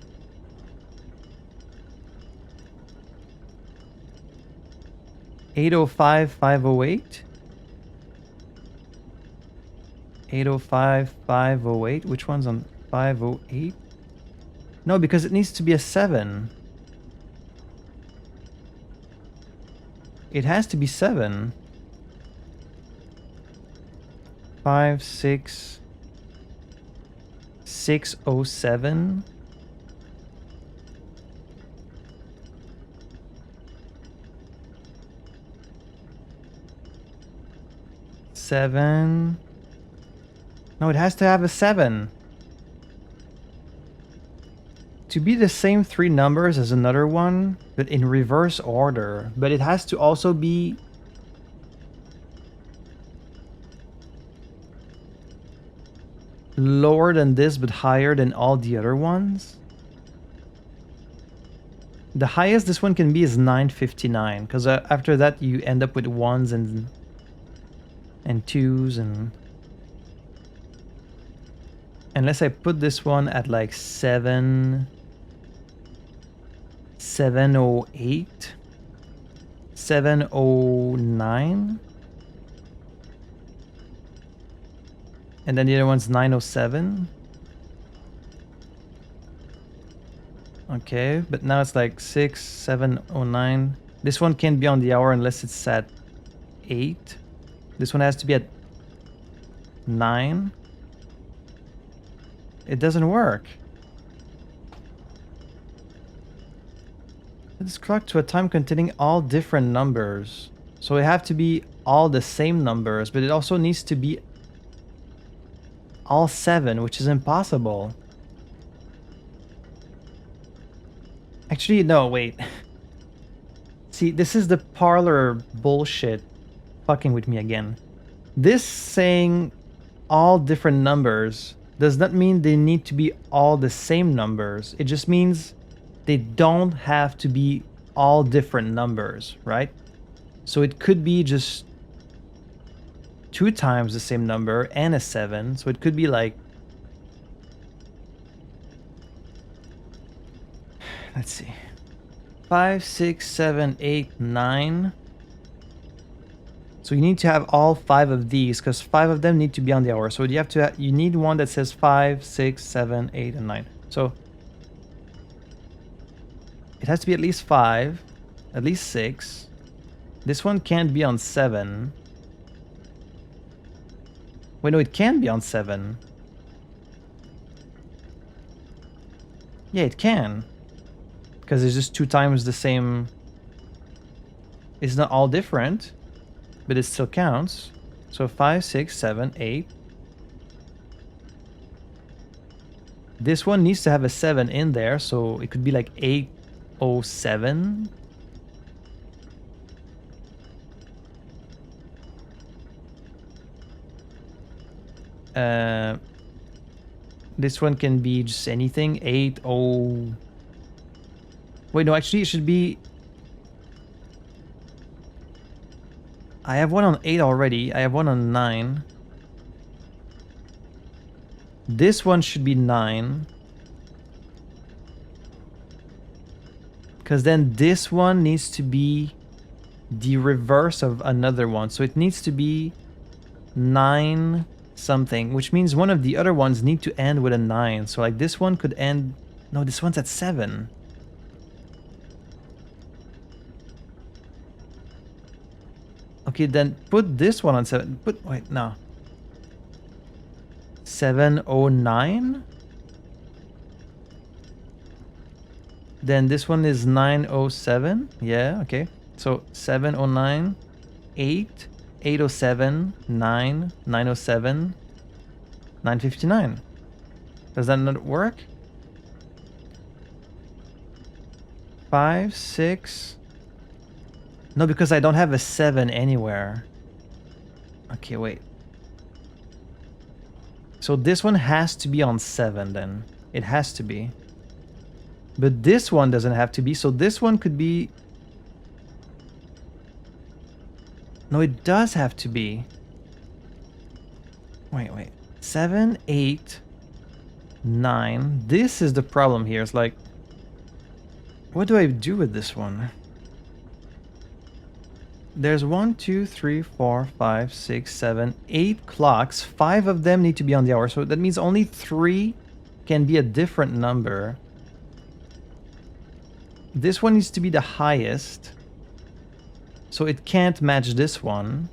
A: $805 508. 805 508. Which one's on 508? No, because it needs to be a 7. It has to be 7. 5 6 607. Seven. No, it has to have a 7. To be the same 3 numbers as another one, but in reverse order. But it has to also be lower than this, but higher than all the other ones. The highest this one can be is 959, because after that you end up with 1s and 2s, and unless I put this one at like 708, 709, and then the other one's 907. Okay, but now it's like 709. This one can't be on the hour unless it's at 8. This one has to be at 9. It doesn't work. It's clock to a time containing all different numbers. So it have to be all the same numbers, but it also needs to be all 7, which is impossible. Actually, no, wait. See, this is the parlor bullshit fucking with me again. This saying all different numbers does not mean they need to be all the same numbers. It just means they don't have to be all different numbers, right? So it could be just 2 times the same number and a 7. So it could be like, let's see, 5, 6, 7, 8, 9. So you need to have all 5 of these because 5 of them need to be on the hour. So you have to you need one that says 5, 6, 7, 8, and 9. So it has to be at least 5, at least 6. This one can't be on 7. Wait, no, it can be on 7. Yeah, it can. Because it's just 2 times the same. It's not all different, but it still counts. So 5, 6, 7, 8. This one needs to have a 7 in there, so it could be like 807. This one can be just anything. 80. Wait, no, actually, it should be. I have one on 8 already. I have one on 9. This one should be 9. Because then this one needs to be the reverse of another one. So it needs to be 9 something, which means one of the other ones need to end with a 9. So like this one could end. No, this one's at 7. Okay, then put this one on 7. Wait, no. 709? Then this one is 907. Yeah, okay. So 709, 8, 807, 9, 907, 959. Does that not work? 5, 6. No, because I don't have a 7 anywhere. Okay, wait. So this one has to be on 7 then. It has to be. But this one doesn't have to be, so this one could be. No, it does have to be. Wait. 7, 8, 9. This is the problem here. It's like, what do I do with this one? There's 1, 2, 3, 4, 5, 6, 7, 8 clocks. 5 of them need to be on the hour. So that means only 3 can be a different number. This one needs to be the highest. So it can't match this one.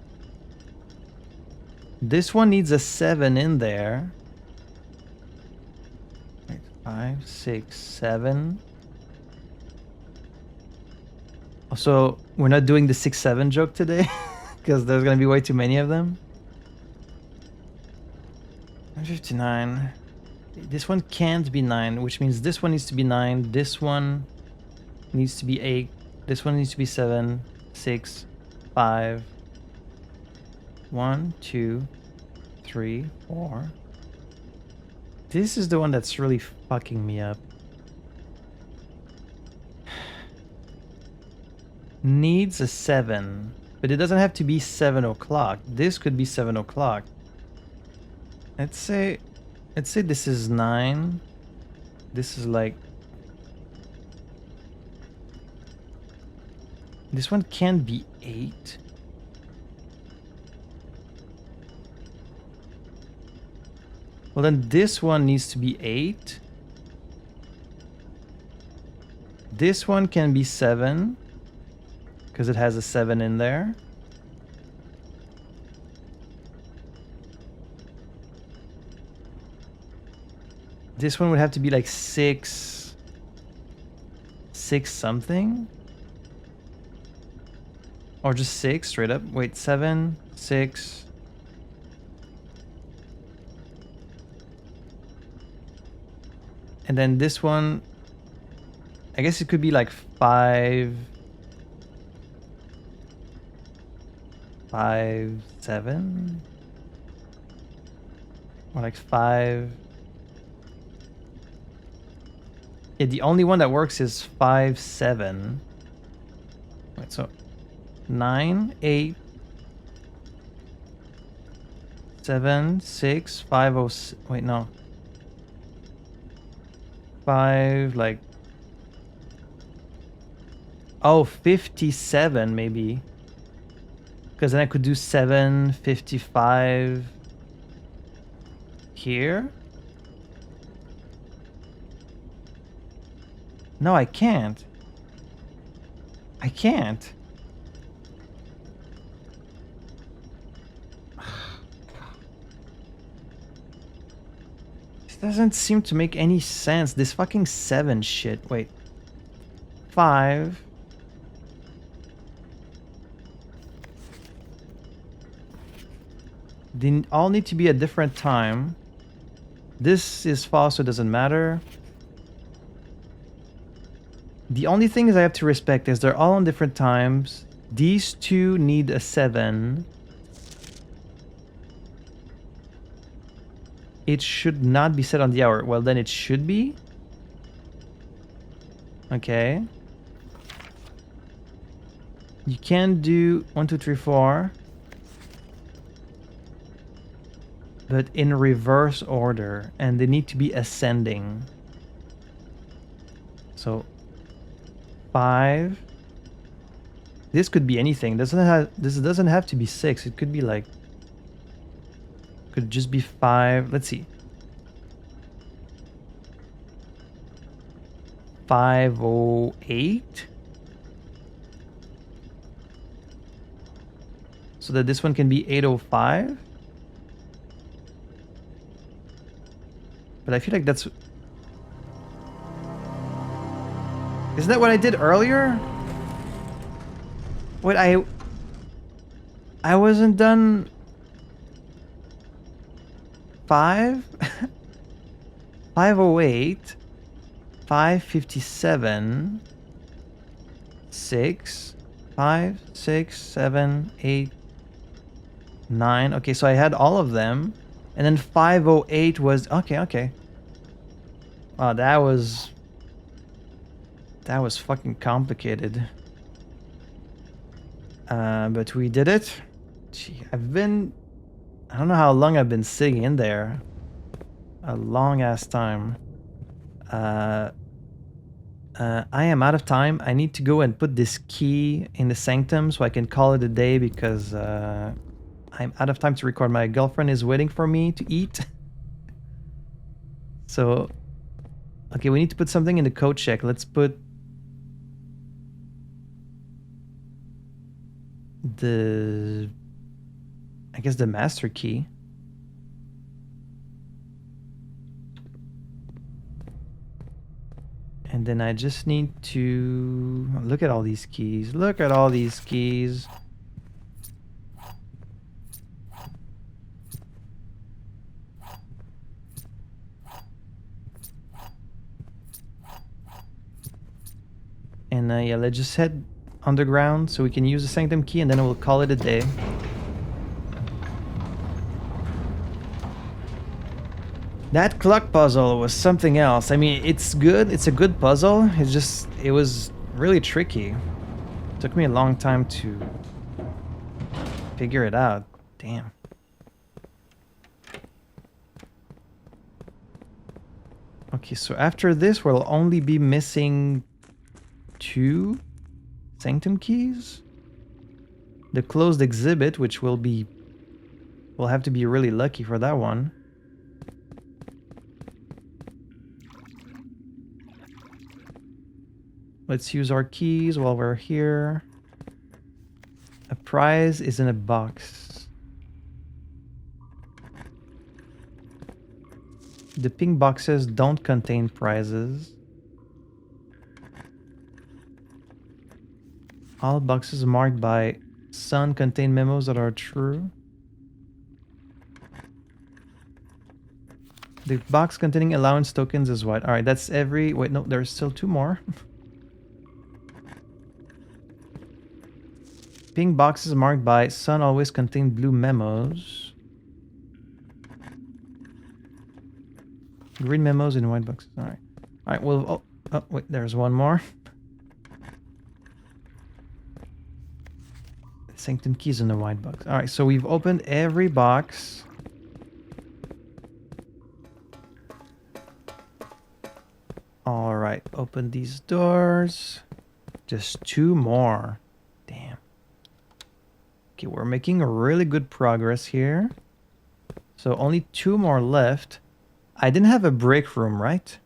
A: This one needs a 7 in there. 5, 6, 7. Also, we're not doing the 6-7 joke today because there's gonna be way too many of them. 59. This one can't be 9, which means this one needs to be 9. This one needs to be 8. This one needs to be 7, 6, 5. 1, 2, 3, 4. This is the one that's really fucking me up. Needs a 7, but it doesn't have to be 7 o'clock. This could be 7 o'clock. Let's say this is 9. This is like. This one can't be 8. Well, then this one needs to be 8. This one can be 7. Because it has a 7 in there. This one would have to be like 6, 6 something? Or just 6 straight up? Wait, 7, 6. And then this one, I guess it could be like 5, 5, 7? Or like 5. Yeah, the only one that works is 5, 7. Wait, so 9, 8, 7, 6, 5, 0. Wait, no. 5, like. Oh, 57 maybe. Because then I could do 7, 55 here. No, I can't. I can't. This doesn't seem to make any sense. This fucking 7 shit. Wait. 5. They all need to be at different time. This is false, so it doesn't matter. The only things I have to respect is they're all on different times. These two need a 7. It should not be set on the hour. Well, then it should be. Okay. You can do 1, 2, 3, 4. But in reverse order. And they need to be ascending. So 5. This could be anything. This doesn't have to be 6. It could be like, could just be 5. Let's see. 508. So that this one can be 805. But I feel like that's... Isn't that what I did earlier? Wait, I wasn't done... 5? 508. 557. 6. 5, 6, 7, 8, 9. Okay, so I had all of them. And then 508 was... Okay. Wow, that was fucking complicated. But we did it. Gee, I don't know how long I've been sitting in there. A long ass time. I am out of time. I need to go and put this key in the sanctum so I can call it a day because I'm out of time to record. My girlfriend is waiting for me to eat. So, okay, we need to put something in the code check. Let's put I guess the master key. And then I just need to look at all these keys. Look at all these keys. And yeah, let's just head underground so we can use the sanctum key and then we'll call it a day. That clock puzzle was something else. I mean, it's good. It's a good puzzle. It was really tricky. It took me a long time to figure it out. Damn. Okay, so after this, we'll only be missing 2 sanctum keys. The closed exhibit, which we'll have to be really lucky for that one. Let's use our keys while we're here. A prize is in a box. The pink boxes don't contain prizes. All boxes marked by Sun contain memos that are true. The box containing allowance tokens is white. Alright, that's every... Wait, no, there's still 2 more. Pink boxes marked by Sun always contain blue memos. Green memos in white boxes. Alright. Alright, well... Oh, wait, there's one more. Sanctum keys in the white box. Alright, so we've opened every box. Alright, open these doors. Just 2 more. Damn. Okay, we're making really good progress here. So only 2 more left. I didn't have a break room, right?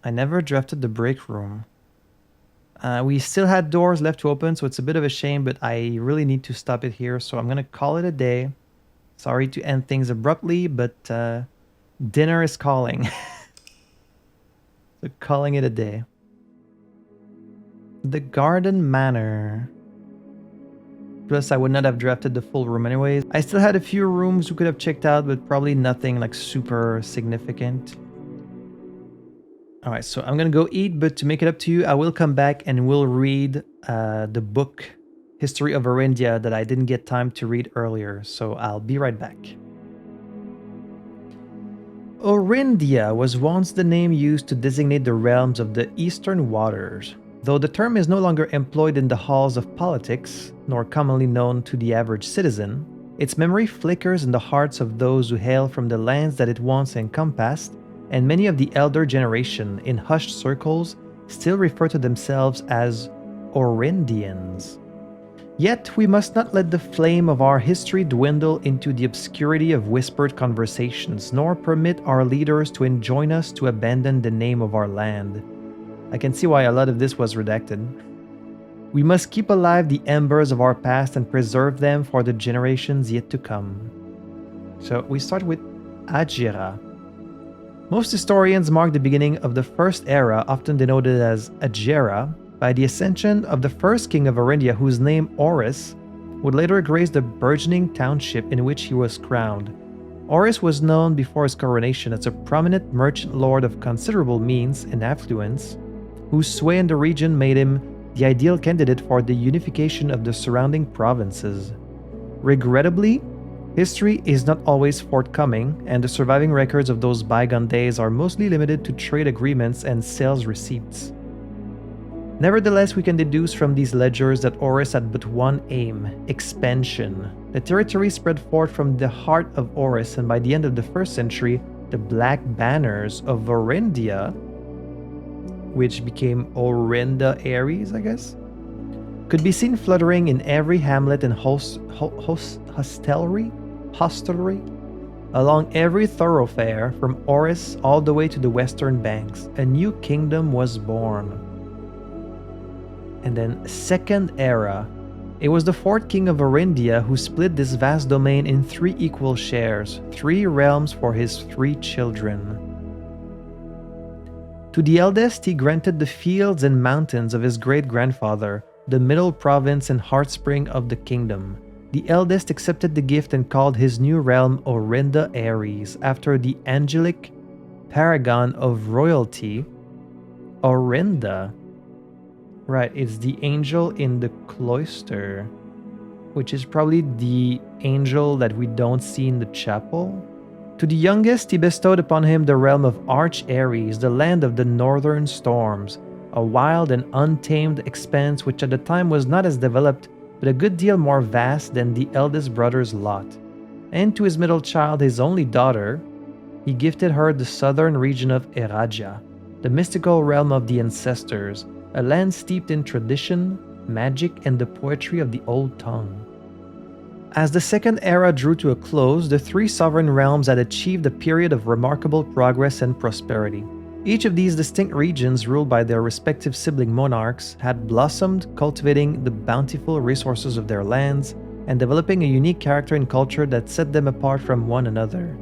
A: I never drafted the break room. We still had doors left to open, so it's a bit of a shame, but I really need to stop it here, so I'm gonna call it a day. Sorry to end things abruptly, but dinner is calling. So calling it a day. The Garden Manor. Plus, I would not have drafted the full room anyways. I still had a few rooms we could have checked out, but probably nothing like super significant. Alright, so I'm gonna go eat, but to make it up to you, I will come back and we'll read the book History of Orindia that I didn't get time to read earlier, so I'll be right back. Orindia was once the name used to designate the realms of the Eastern Waters. Though the term is no longer employed in the halls of politics, nor commonly known to the average citizen, its memory flickers in the hearts of those who hail from the lands that it once encompassed, and many of the elder generation, in hushed circles, still refer to themselves as Orindians. Yet we must not let the flame of our history dwindle into the obscurity of whispered conversations, nor permit our leaders to enjoin us to abandon the name of our land. I can see why a lot of this was redacted. We must keep alive the embers of our past and preserve them for the generations yet to come. So we start with Ajira. Most historians mark the beginning of the First Era, often denoted as Ajera, by the ascension of the first king of Orindia, whose name, Oris, would later grace the burgeoning township in which he was crowned. Oris was known before his coronation as a prominent merchant lord of considerable means and affluence, whose sway in the region made him the ideal candidate for the unification of the surrounding provinces. Regrettably, history is not always forthcoming, and the surviving records of those bygone days are mostly limited to trade agreements and sales receipts. Nevertheless, we can deduce from these ledgers that Oris had but one aim: expansion. The territory spread forth from the heart of Oris, and by the end of the 1st century, the Black Banners of Orindia, which became Orinda Aries, I guess, could be seen fluttering in every hamlet and hostelry along every thoroughfare from Oris all the way to the western banks. A new kingdom was born. And then Second Era. It was the 4th king of Orindia who split this vast domain in 3 equal shares, 3 realms for his 3 children. To the eldest, he granted the fields and mountains of his great-grandfather, the middle province and heartspring of the kingdom. The eldest accepted the gift and called his new realm Orinda Aries, after the angelic paragon of royalty, Orinda. Right, it's the angel in the cloister, which is probably the angel that we don't see in the chapel. To the youngest, he bestowed upon him the realm of Arch Aries, the land of the northern storms, a wild and untamed expanse which at the time was not as developed, but a good deal more vast than the eldest brother's lot. And to his middle child, his only daughter, he gifted her the southern region of Eraja, the mystical realm of the ancestors, a land steeped in tradition, magic, and the poetry of the old tongue. As the Second Era drew to a close, the 3 sovereign realms had achieved a period of remarkable progress and prosperity. Each of these distinct regions, ruled by their respective sibling monarchs, had blossomed, cultivating the bountiful resources of their lands and developing a unique character and culture that set them apart from one another.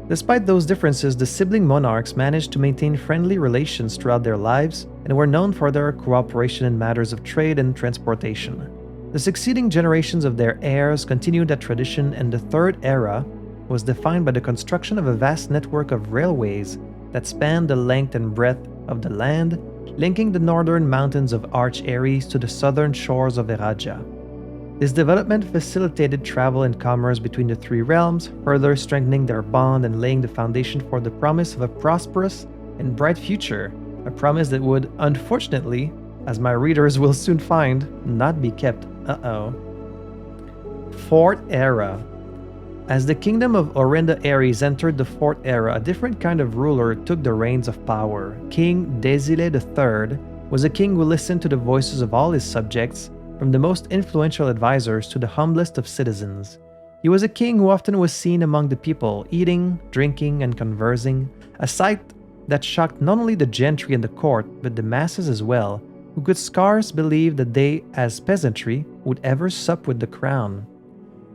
A: Despite those differences, the sibling monarchs managed to maintain friendly relations throughout their lives, and were known for their cooperation in matters of trade and transportation. The succeeding generations of their heirs continued that tradition, and the Third Era was defined by the construction of a vast network of railways that spanned the length and breadth of the land, linking the northern mountains of Arch Aries to the southern shores of Eraja. This development facilitated travel and commerce between the three realms, further strengthening their bond and laying the foundation for the promise of a prosperous and bright future, a promise that would, unfortunately, as my readers will soon find, not be kept. Fourth Era. As the kingdom of Orinda Aries entered the Fourth Era, a different kind of ruler took the reins of power. King Desile III was a king who listened to the voices of all his subjects, from the most influential advisors to the humblest of citizens. He was a king who often was seen among the people, eating, drinking, and conversing, a sight that shocked not only the gentry and the court, but the masses as well, who could scarce believe that they, as peasantry, would ever sup with the crown.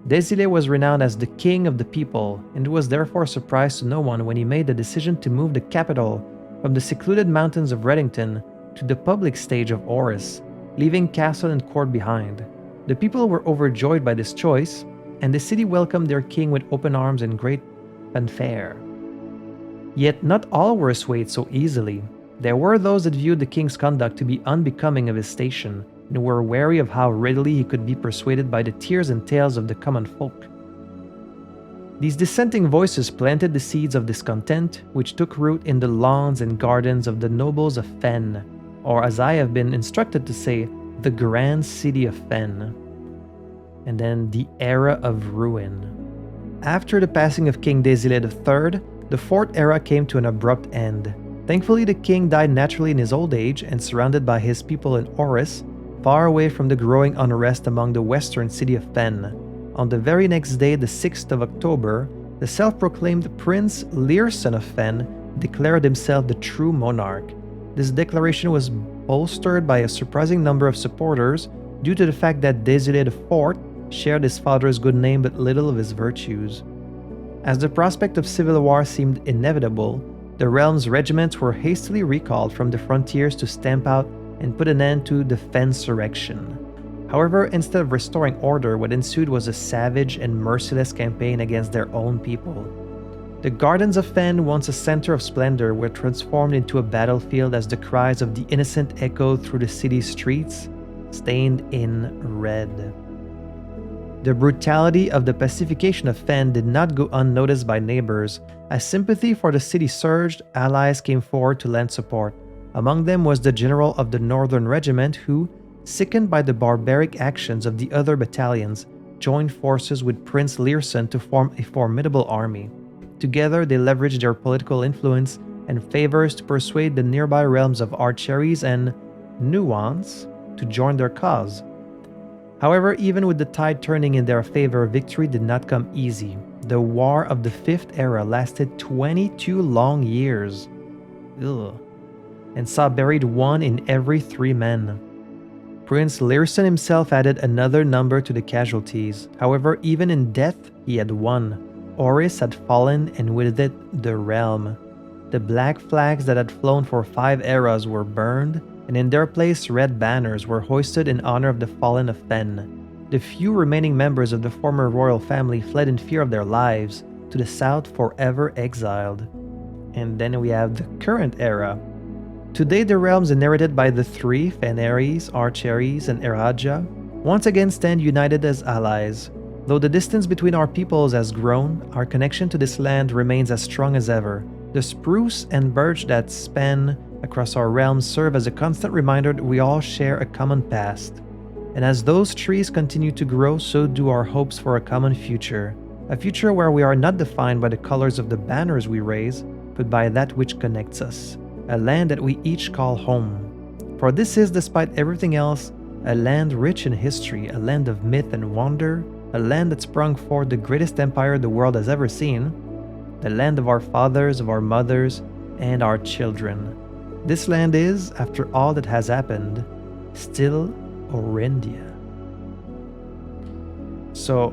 A: Desile was renowned as the king of the people, and was therefore a surprise to no one when he made the decision to move the capital from the secluded mountains of Reddington to the public stage of Oris, leaving castle and court behind. The people were overjoyed by this choice, and the city welcomed their king with open arms and great fanfare. Yet not all were swayed so easily. There were those that viewed the king's conduct to be unbecoming of his station, and were wary of how readily he could be persuaded by the tears and tales of the common folk. These dissenting voices planted the seeds of discontent, which took root in the lawns and gardens of the nobles of Fen, or as I have been instructed to say, the grand city of Fen. And then the Era of Ruin. After the passing of King Desile III, the Fourth Era came to an abrupt end. Thankfully, the king died naturally in his old age and surrounded by his people in Oris, far away from the growing unrest among the western city of Fen. On the very next day, the 6th of October, the self-proclaimed Prince Learson of Fen declared himself the true monarch. This declaration was bolstered by a surprising number of supporters due to the fact that Desile IV shared his father's good name but little of his virtues. As the prospect of civil war seemed inevitable, the realm's regiments were hastily recalled from the frontiers to stamp out and put an end to the Fensurrection. However, instead of restoring order, what ensued was a savage and merciless campaign against their own people. The gardens of Fen, once a center of splendor, were transformed into a battlefield as the cries of the innocent echoed through the city's streets, stained in red. The brutality of the pacification of Fen did not go unnoticed by neighbors. As sympathy for the city surged, allies came forward to lend support. Among them was the general of the Northern Regiment who, sickened by the barbaric actions of the other battalions, joined forces with Prince Learson to form a formidable army. Together, they leveraged their political influence and favors to persuade the nearby realms of Archeries and Nuance to join their cause. However, even with the tide turning in their favor, victory did not come easy. The War of the Fifth Era lasted 22 long years. And saw buried 1 in every 3 men. Prince Learson himself added another number to the casualties. However, even in death, he had won. Oris had fallen, and with it, the realm. The black flags that had flown for 5 eras were burned, and in their place, red banners were hoisted in honor of the fallen of Fen. The few remaining members of the former royal family fled in fear of their lives, to the south forever exiled. And then we have the current era. Today, the realms inherited by the 3 Fenaries, Archeries, and Eraja once again stand united as allies. Though the distance between our peoples has grown, our connection to this land remains as strong as ever. The spruce and birch that span across our realms serve as a constant reminder that we all share a common past. And as those trees continue to grow, so do our hopes for a common future. A future where we are not defined by the colors of the banners we raise, but by that which connects us. A land that we each call home. For this is, despite everything else, a land rich in history, a land of myth and wonder, a land that sprung forth the greatest empire the world has ever seen, the land of our fathers, of our mothers, and our children. This land is, after all that has happened, still Orindia. So,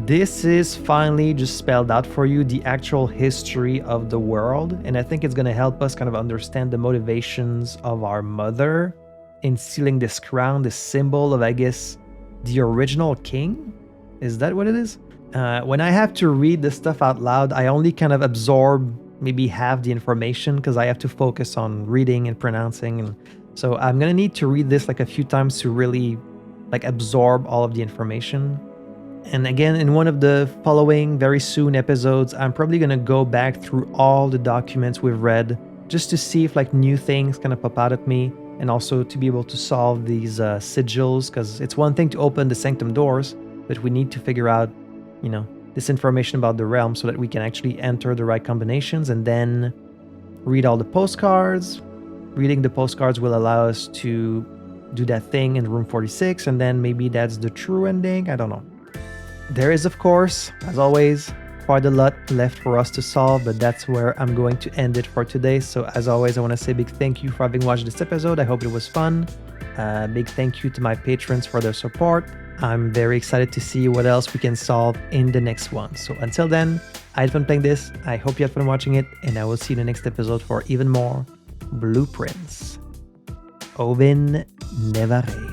A: This is finally just spelled out for you, the actual history of the world. And I think it's going to help us kind of understand the motivations of our mother in sealing this crown, this symbol of, I guess, the original king. Is that what it is? When I have to read this stuff out loud, I only kind of absorb maybe half the information because I have to focus on reading and pronouncing. And so I'm going to need to read this like a few times to really like absorb all of the information. And again, in one of the following very soon episodes, I'm probably going to go back through all the documents we've read just to see if like new things kind of pop out at me, and also to be able to solve these sigils, because it's one thing to open the sanctum doors, but we need to figure out, you know, this information about the realm so that we can actually enter the right combinations and then read all the postcards. Reading the postcards will allow us to do that thing in room 46, and then maybe that's the true ending. I don't know. There is, of course, as always, quite a lot left for us to solve, but that's where I'm going to end it for today. So as always, I want to say a big thank you for having watched this episode. I hope it was fun. Big thank you to my patrons for their support. I'm very excited to see what else we can solve in the next one. So until then, I had fun playing this. I hope you had fun watching it, and I will see you in the next episode for even more blueprints. Ovin Nevare.